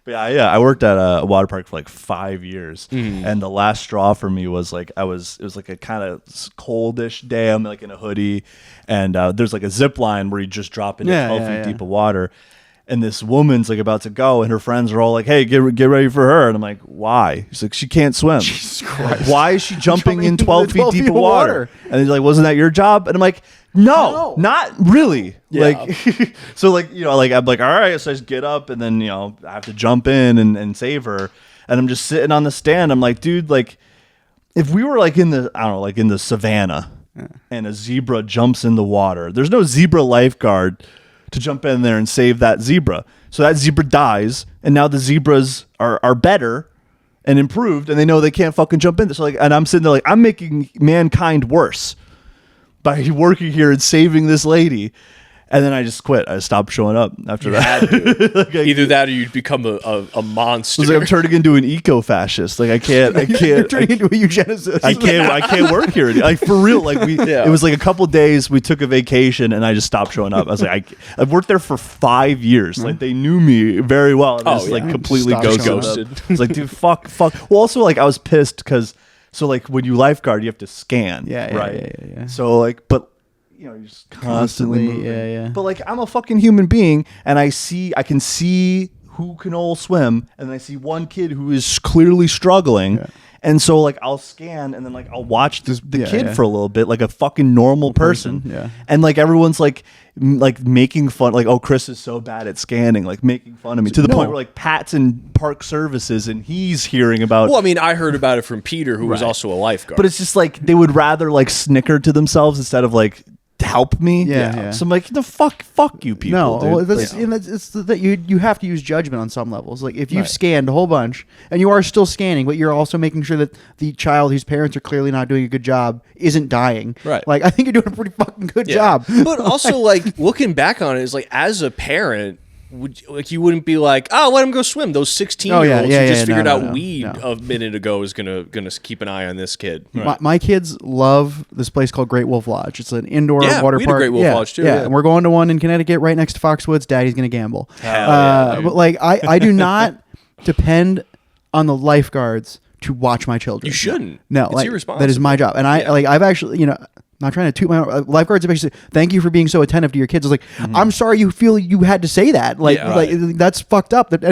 Speaker 1: But yeah, I worked at a water park for like 5 years, and the last straw for me was like it was like a kind of coldish day. I'm like in a hoodie, and there's like a zip line where you just drop into 12 feet deep of water, and this woman's like about to go, and her friends are all like, "Hey, get ready for her," and I'm like, "Why?" She's like, "She can't swim."
Speaker 3: Jesus Christ.
Speaker 1: Why is she jumping in 12 feet deep of water? And he's like, "Wasn't that your job?" And I'm like, No, not really.
Speaker 2: Yeah.
Speaker 1: Like, so like, you know, like I'm like, all right, so I just get up and then, you know, I have to jump in and save her. And I'm just sitting on the stand. I'm like, dude, like if we were like in the, I don't know, like in the savannah and a zebra jumps in the water, there's no zebra lifeguard to jump in there and save that zebra. So that zebra dies. And now the zebras are better and improved and they know they can't fucking jump in there. So like, and I'm sitting there like, I'm making mankind worse by working here and saving this lady. And then I just quit. I stopped showing up after that.
Speaker 2: Like either that or you'd become a monster.
Speaker 1: It's like I'm turning into an eco-fascist. Like I can't.
Speaker 3: You're turning into a eugenicist.
Speaker 1: I can't work here. Like for real. Like it was like a couple days. We took a vacation and I just stopped showing up. I was like, I've worked there for 5 years. Like they knew me very well. And I just like completely ghosted. It's like, dude, fuck. Well, also like I was pissed because so like when you lifeguard, you have to scan.
Speaker 3: Yeah.
Speaker 1: So like, but. You know, you're just constantly moving.
Speaker 3: Yeah.
Speaker 1: But like, I'm a fucking human being, and I can see who can all swim, and then I see one kid who is clearly struggling, and so like I'll scan, and then like I'll watch the kid for a little bit, like a fucking normal person. And like everyone's like making fun, like, oh, Chris is so bad at scanning, like making fun of me to the point where like Pat's in park services, and he's hearing about.
Speaker 2: Well, I mean, I heard about it from Peter, who was also a lifeguard.
Speaker 1: But it's just like they would rather like snicker to themselves instead of like. Help me.
Speaker 3: Yeah.
Speaker 1: So I'm like, the fuck you people.
Speaker 3: No,
Speaker 1: dude.
Speaker 3: well, it's that you have to use judgment on some levels. Like if you've scanned a whole bunch and you are still scanning, but you're also making sure that the child whose parents are clearly not doing a good job isn't dying.
Speaker 2: Right.
Speaker 3: Like I think you're doing a pretty fucking good job.
Speaker 2: But also like looking back on it is like as a parent. You wouldn't be like, oh, let him go swim. Those 16-year-olds who just figured out weed a minute ago is gonna keep an eye on this kid. Right.
Speaker 3: My kids love this place called Great Wolf Lodge. It's an indoor water
Speaker 2: we
Speaker 3: park.
Speaker 2: Great Wolf Lodge too.
Speaker 3: Yeah, and we're going to one in Connecticut right next to Foxwoods. Daddy's gonna gamble.
Speaker 2: But
Speaker 3: like I do not depend on the lifeguards to watch my children.
Speaker 2: You shouldn't.
Speaker 3: No,
Speaker 2: it's
Speaker 3: like
Speaker 2: irresponsible.
Speaker 3: that is my job. And I've actually, you know, not trying to toot my own, lifeguards have actually thank you for being so attentive to your kids. I was like, I'm sorry you feel you had to say that. Like, that's fucked up. That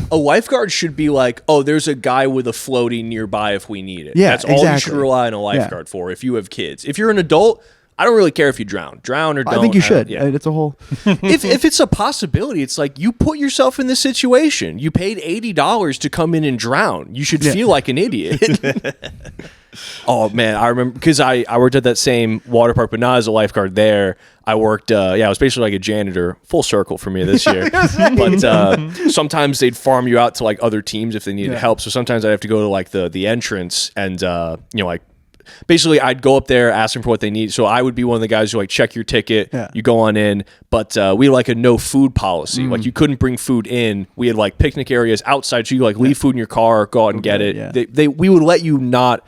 Speaker 2: A lifeguard should be like, oh, there's a guy with a floaty nearby if we need it.
Speaker 3: Yeah,
Speaker 2: that's all you should rely on a lifeguard for if you have kids. If you're an adult, I don't really care if you drown or don't.
Speaker 3: I think you should.
Speaker 2: Yeah.
Speaker 3: It's a whole.
Speaker 2: if it's a possibility, it's like you put yourself in this situation. You paid $80 to come in and drown. You should feel like an idiot. Oh man, I remember because I worked at that same water park, but not as a lifeguard there. I worked, I was basically like a janitor, full circle for me this year. But sometimes they'd farm you out to like other teams if they needed help. So sometimes I'd have to go to like the entrance and like basically I'd go up there asking for what they need. So I would be one of the guys who like check your ticket, you go on in, but we had like a no food policy. Like you couldn't bring food in. We had like picnic areas outside, so you like leave food in your car, go out and get it. We would let you not.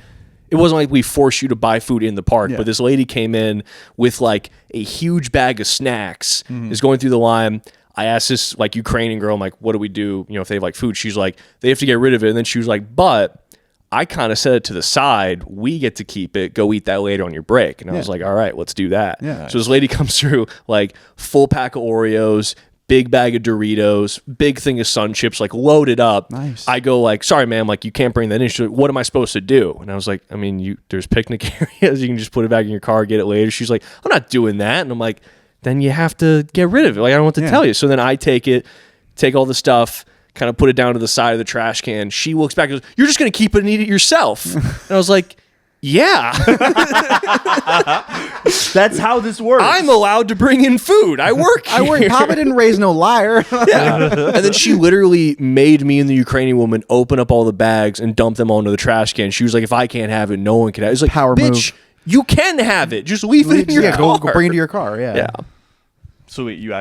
Speaker 2: It wasn't like we forced you to buy food in the park, but this lady came in with like a huge bag of snacks, is going through the line. I asked this like Ukrainian girl, I'm like, what do we do? If they have like food? She's like, they have to get rid of it. And then she was like, but I kind of set it to the side. We get to keep it. Go eat that later on your break. And I was like, all right, let's do that. So this lady comes through like full pack of Oreos, big bag of Doritos, big thing of Sun Chips, like loaded up.
Speaker 3: Nice.
Speaker 2: I go like, sorry, ma'am, like you can't bring that in. She's like, what am I supposed to do? And I was like, I mean, there's picnic areas. You can just put it back in your car, get it later. She's like, I'm not doing that. And I'm like, then you have to get rid of it. Like, I don't know what to tell you. So then I take all the stuff, kind of put it down to the side of the trash can. She looks back and goes, you're just going to keep it and eat it yourself. And I was like, yeah.
Speaker 1: That's how this works.
Speaker 2: I'm allowed to bring in food. I work here.
Speaker 3: Papa didn't raise no liar.
Speaker 2: And then she literally made me and the Ukrainian woman open up all the bags and dump them onto the trash can. She was like, if I can't have it, no one can have it. It's like,
Speaker 3: Power
Speaker 2: bitch,
Speaker 3: move.
Speaker 2: you can have it. Just leave it in your car.
Speaker 3: Go bring it to your car. Yeah.
Speaker 1: So wait, you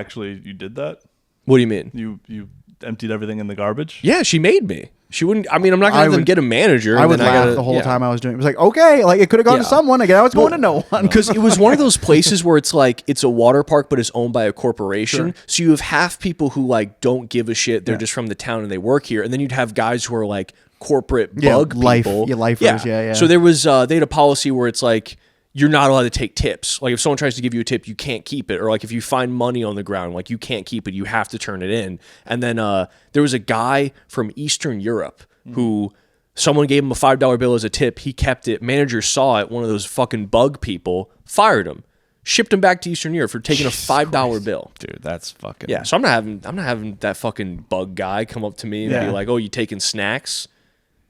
Speaker 1: did that?
Speaker 2: What do you mean?
Speaker 1: You emptied everything in the garbage?
Speaker 2: Yeah, she made me. She wouldn't. I mean, I'm not gonna have them get a manager.
Speaker 3: I would laugh the whole time I was doing it. It was like, okay, like it could have gone to someone. Like now it's going to no one.
Speaker 2: Because it was one of those places where it's like it's a water park, but it's owned by a corporation. So you have half people who like don't give a shit. They're just from the town and they work here, and then you'd have guys who are like corporate bug people,
Speaker 3: lifers. Yeah.
Speaker 2: So there was they had a policy where it's like, you're not allowed to take tips. Like if someone tries to give you a tip, you can't keep it. Or like if you find money on the ground, like you can't keep it. You have to turn it in. And then there was a guy from Eastern Europe who someone gave him a $5 bill as a tip. He kept it. Manager saw it. One of those fucking bug people fired him. Shipped him back to Eastern Europe for taking a $5 bill.
Speaker 1: Dude, that's fucking...
Speaker 2: Yeah, so I'm not having that fucking bug guy come up to me and be like, oh, you taking snacks?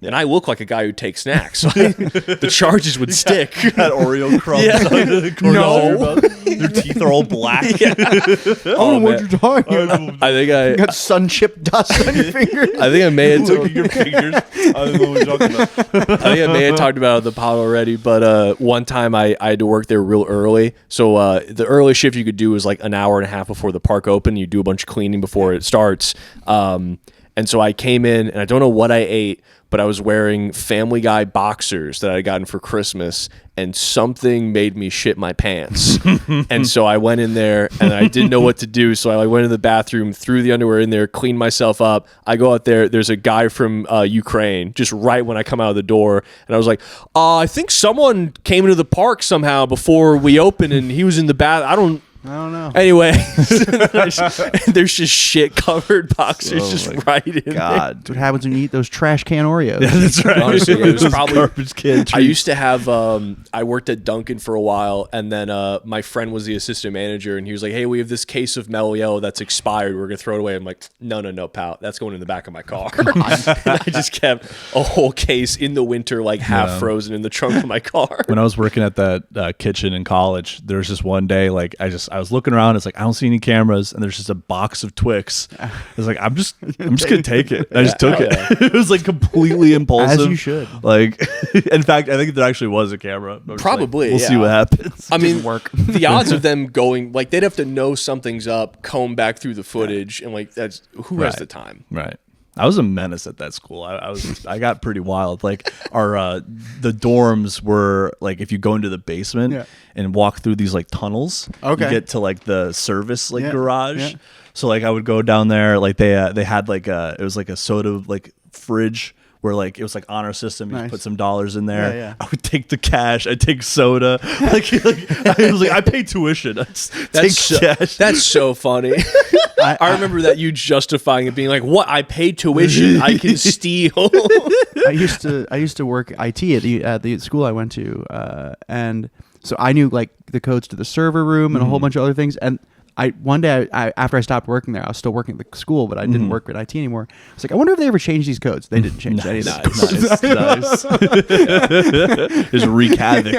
Speaker 2: And I look like a guy who takes snacks. So the charges would stick.
Speaker 1: That Oreo crumbs under the corner of your mouth. Their teeth are all black.
Speaker 3: Oh, what you're talking about?
Speaker 2: I think I
Speaker 3: got sun chip dust on your fingers.
Speaker 2: I think I may have
Speaker 1: Look at your fingers. I don't know what you're talking about.
Speaker 2: I think I may have talked about it on the pod already, but one time I had to work there real early. So the earliest shift you could do was like an hour and a half before the park opened. You do a bunch of cleaning before it starts. And so I came in, and I don't know what I ate, but I was wearing Family Guy boxers that I had gotten for Christmas, and something made me shit my pants. And so I went in there, and I didn't know what to do. So I went in the bathroom, threw the underwear in there, cleaned myself up. I go out there. There's a guy from Ukraine just right when I come out of the door. And I was like, I think someone came into the park somehow before we opened, and he was in the bath. I don't know. Anyway, there's just shit covered boxers just right in there.
Speaker 3: That's what happens when you eat those trash can Oreos.
Speaker 1: Yeah, that's right.
Speaker 2: Honestly, it was probably
Speaker 1: garbage can.
Speaker 2: I used to have. I worked at Dunkin' for a while, and then my friend was the assistant manager, and he was like, "Hey, we have this case of Mellow Yellow that's expired. We're gonna throw it away." I'm like, "No, pal. That's going in the back of my car." And I just kept a whole case in the winter, like half frozen in the trunk of my car.
Speaker 1: When I was working at that kitchen in college, there was just one day, like I was looking around. It's like I don't see any cameras, and there's just a box of Twix. I was like, I'm just gonna take it. And I just took it. It was like completely impulsive.
Speaker 3: As you should.
Speaker 1: Like, in fact, I think there actually was a camera.
Speaker 2: Probably,
Speaker 1: we'll see what happens.
Speaker 2: I mean, the odds of them going, like, they'd have to know something's up, comb back through the footage, and like that's who has the time,
Speaker 1: right? I was a menace at that school. I got pretty wild. Like our the dorms were like, if you go into the basement and walk through these like tunnels, you get to like the service garage. So like I would go down there. Like they had like it was like a soda like fridge where like it was like honor system. You put some dollars in there. I would take the cash. I'd take soda. like I was like, I pay tuition. Take cash.
Speaker 2: That's so funny. I remember that you justifying it, being like, "What? I pay tuition. I can steal."
Speaker 3: I used to work IT at the school I went to, and So I knew like the codes to the server room and a whole bunch of other things. And one day after I stopped working there, I was still working at the school, but I didn't work at IT anymore. I was like, I wonder if they ever changed these codes. They didn't change any of these.
Speaker 1: Nice. Just wreak havoc.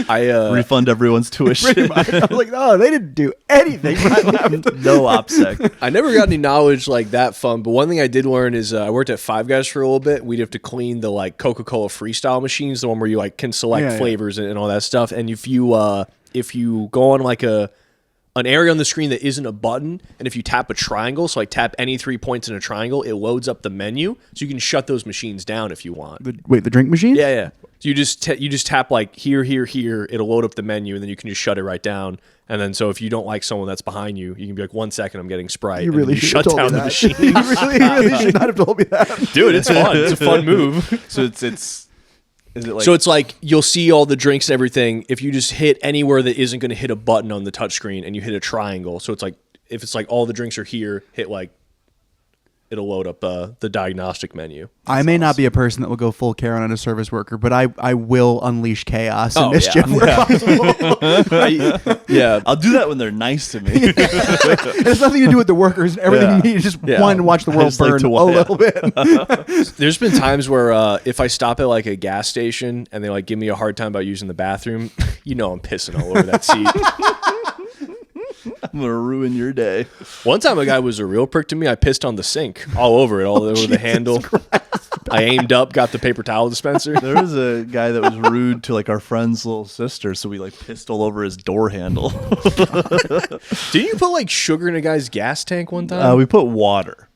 Speaker 2: I
Speaker 1: Refund everyone's tuition.
Speaker 3: I was like, no, they didn't do anything right left.
Speaker 1: No OPSEC.
Speaker 2: I never got any knowledge like that fun, but one thing I did learn is I worked at Five Guys for a little bit. We'd have to clean the like Coca-Cola Freestyle machines, the one where you like can select flavors and all that stuff. And if you go on like an area on the screen that isn't a button, and if you tap a triangle, so like tap any 3 points in a triangle, it loads up the menu, so you can shut those machines down if you want.
Speaker 3: The drink machine?
Speaker 2: Yeah. So you just tap like here, it'll load up the menu, and then you can just shut it right down. And then so if you don't like someone that's behind you, you can be like, 1 second, I'm getting Sprite.
Speaker 3: You really
Speaker 2: should shut down the machine.
Speaker 3: You really should not have told me that.
Speaker 2: Dude, it's fun. It's a fun move.
Speaker 1: So it's is it like
Speaker 2: So it's like you'll see all the drinks and everything. If you just hit anywhere that isn't going to hit a button on the touchscreen and you hit a triangle. So it's like if it's like all the drinks are here, hit like it'll load up the diagnostic menu.
Speaker 3: I may not be a person that will go full Karen on a service worker, but I will unleash chaos and mischief where possible.
Speaker 2: Yeah.
Speaker 1: I'll do that when they're nice to me.
Speaker 3: It has nothing to do with the workers. Everything you need is just one, watch the world
Speaker 1: just like
Speaker 3: burn
Speaker 1: to
Speaker 3: a
Speaker 1: watch-
Speaker 3: little bit.
Speaker 2: There's been times where if I stop at like a gas station and they like give me a hard time about using the bathroom, you know I'm pissing all over that seat.
Speaker 1: I'm gonna ruin your day.
Speaker 2: One time a guy was a real prick to me. I pissed on the sink all over it, all over the handle. I aimed up, got the paper towel dispenser.
Speaker 1: There was a guy that was rude to like our friend's little sister, so we like pissed all over his door handle.
Speaker 2: Didn't you put like sugar in a guy's gas tank one time?
Speaker 1: We put water.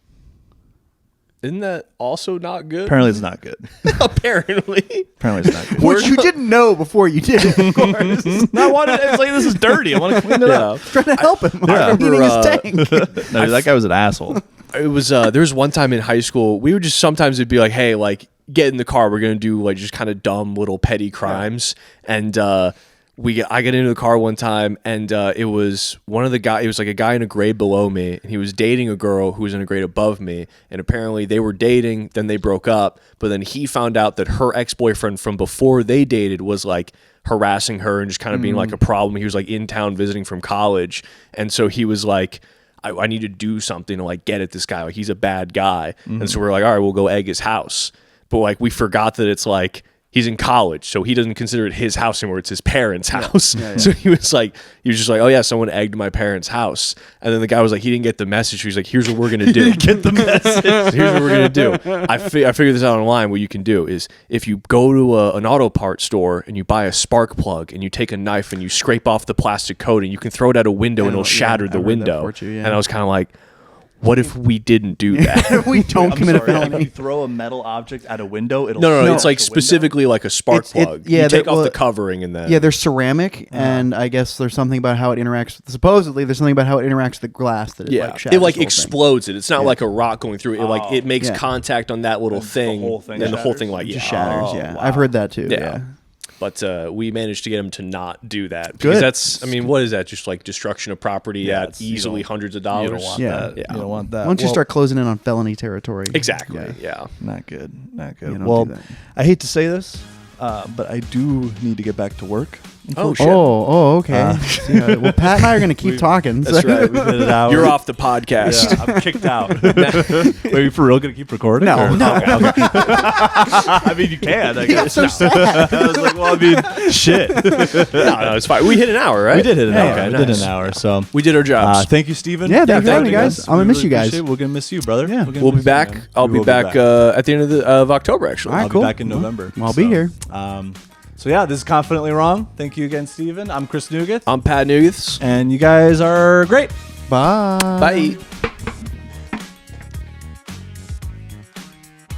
Speaker 2: Isn't that also not good?
Speaker 1: Apparently, it's not good.
Speaker 2: Apparently.
Speaker 1: Apparently, it's not good.
Speaker 3: Which you didn't know before you did it, of course.
Speaker 1: I wanted. It's like this is dirty. I want to clean it up.
Speaker 3: Trying to help him.
Speaker 2: I
Speaker 3: Cleaning his
Speaker 2: remember,
Speaker 3: tank.
Speaker 1: No, that guy was an asshole.
Speaker 2: It was there was one time in high school we would just sometimes it'd be like, hey, like get in the car, we're gonna do like just kind of dumb little petty crimes. And I get into the car one time and it was one of the guy. It was like a guy in a grade below me, and he was dating a girl who was in a grade above me. And apparently they were dating. Then they broke up. But then he found out that her ex-boyfriend from before they dated was like harassing her and just kind of being like a problem. He was like in town visiting from college, and so he was like, I need to do something to like get at this guy. Like he's a bad guy. And so we're like, all right, we'll go egg his house. But like we forgot that it's like he's in college, so he doesn't consider it his house anymore. It's his parents' house. Yeah. So he was just like, oh yeah, someone egged my parents' house. And then the guy was like, he didn't get the message. He's like, here's what we're gonna do.
Speaker 1: Get the message.
Speaker 2: Here's what we're gonna do. I figured this out online. What you can do is if you go to an auto parts store and you buy a spark plug and you take a knife and you scrape off the plastic coating, you can throw it at a window and it'll shatter the window. And I was kind of like, what if we didn't do that?
Speaker 3: We don't commit a
Speaker 1: If
Speaker 3: felony.
Speaker 1: you throw a metal object at a window, it'll
Speaker 2: No. It's like
Speaker 1: the window?
Speaker 2: specifically like a spark plug. You take off
Speaker 3: well,
Speaker 2: the covering and then
Speaker 3: Yeah, they're ceramic, and I guess there's something about how it interacts. Supposedly, there's something about how it interacts with the glass that it like shatters
Speaker 2: it like
Speaker 3: the whole
Speaker 2: explodes it. It's not like a rock going through it. Like it makes
Speaker 3: Yeah.
Speaker 2: contact on that little thing,
Speaker 1: the whole thing
Speaker 2: and the whole
Speaker 1: shatters?
Speaker 2: thing like
Speaker 3: thing. Just
Speaker 2: yeah.
Speaker 3: shatters.
Speaker 1: Oh,
Speaker 3: Yeah,
Speaker 1: wow.
Speaker 3: I've heard that too.
Speaker 2: Yeah.
Speaker 3: Yeah.
Speaker 2: But we managed to get him to not do that. Because
Speaker 3: Good.
Speaker 2: that's, I mean, what is that? Just like destruction of property at
Speaker 1: it's- you
Speaker 2: easily
Speaker 1: don't-
Speaker 2: hundreds of
Speaker 1: You
Speaker 2: dollars.
Speaker 1: don't want
Speaker 3: Yeah.
Speaker 1: that.
Speaker 2: Yeah.
Speaker 1: You don't want that.
Speaker 3: Once you
Speaker 1: Well,
Speaker 3: start closing in on felony territory,
Speaker 2: Exactly. Yeah.
Speaker 1: not good. Not good.
Speaker 3: You don't
Speaker 1: Well,
Speaker 3: do that.
Speaker 1: I hate to say this, but I do need to get back to work.
Speaker 2: Oh, shit.
Speaker 3: Oh, okay. Well, Pat and I are going to keep talking.
Speaker 2: That's
Speaker 3: so-
Speaker 2: right.
Speaker 1: We did it out.
Speaker 2: You're off the podcast.
Speaker 1: Yeah, I'm kicked out. Are you for real gonna keep recording?
Speaker 3: No,
Speaker 1: or-
Speaker 3: no.
Speaker 1: Okay, okay. I mean, you can. I guess.
Speaker 3: so sad.
Speaker 1: I was like, well, I mean, shit.
Speaker 2: No, it's fine. We hit an hour, right?
Speaker 1: We did hit an hour.
Speaker 2: Okay,
Speaker 1: We did
Speaker 2: nice.
Speaker 1: an hour. So
Speaker 2: We did our jobs.
Speaker 1: thank you, Stephen.
Speaker 3: Yeah, thank you for
Speaker 2: thank
Speaker 3: having me,
Speaker 2: you,
Speaker 3: guys.
Speaker 2: guys.
Speaker 3: I'm going to miss you guys.
Speaker 1: Appreciate it. We're gonna miss you, brother.
Speaker 3: Yeah.
Speaker 1: We're gonna
Speaker 2: We'll be
Speaker 1: miss you,
Speaker 2: back.
Speaker 1: man.
Speaker 2: I'll
Speaker 1: We
Speaker 2: be
Speaker 1: will
Speaker 2: back at the end of October, actually.
Speaker 3: All right,
Speaker 1: I'll
Speaker 3: cool.
Speaker 1: be back in November.
Speaker 3: I'll be here.
Speaker 1: So yeah, this is Confidently Wrong. Thank you again, Stephen. I'm Chris Nugeth.
Speaker 2: I'm Pat Nugeth.
Speaker 1: And you guys are great.
Speaker 3: Bye.
Speaker 2: Bye.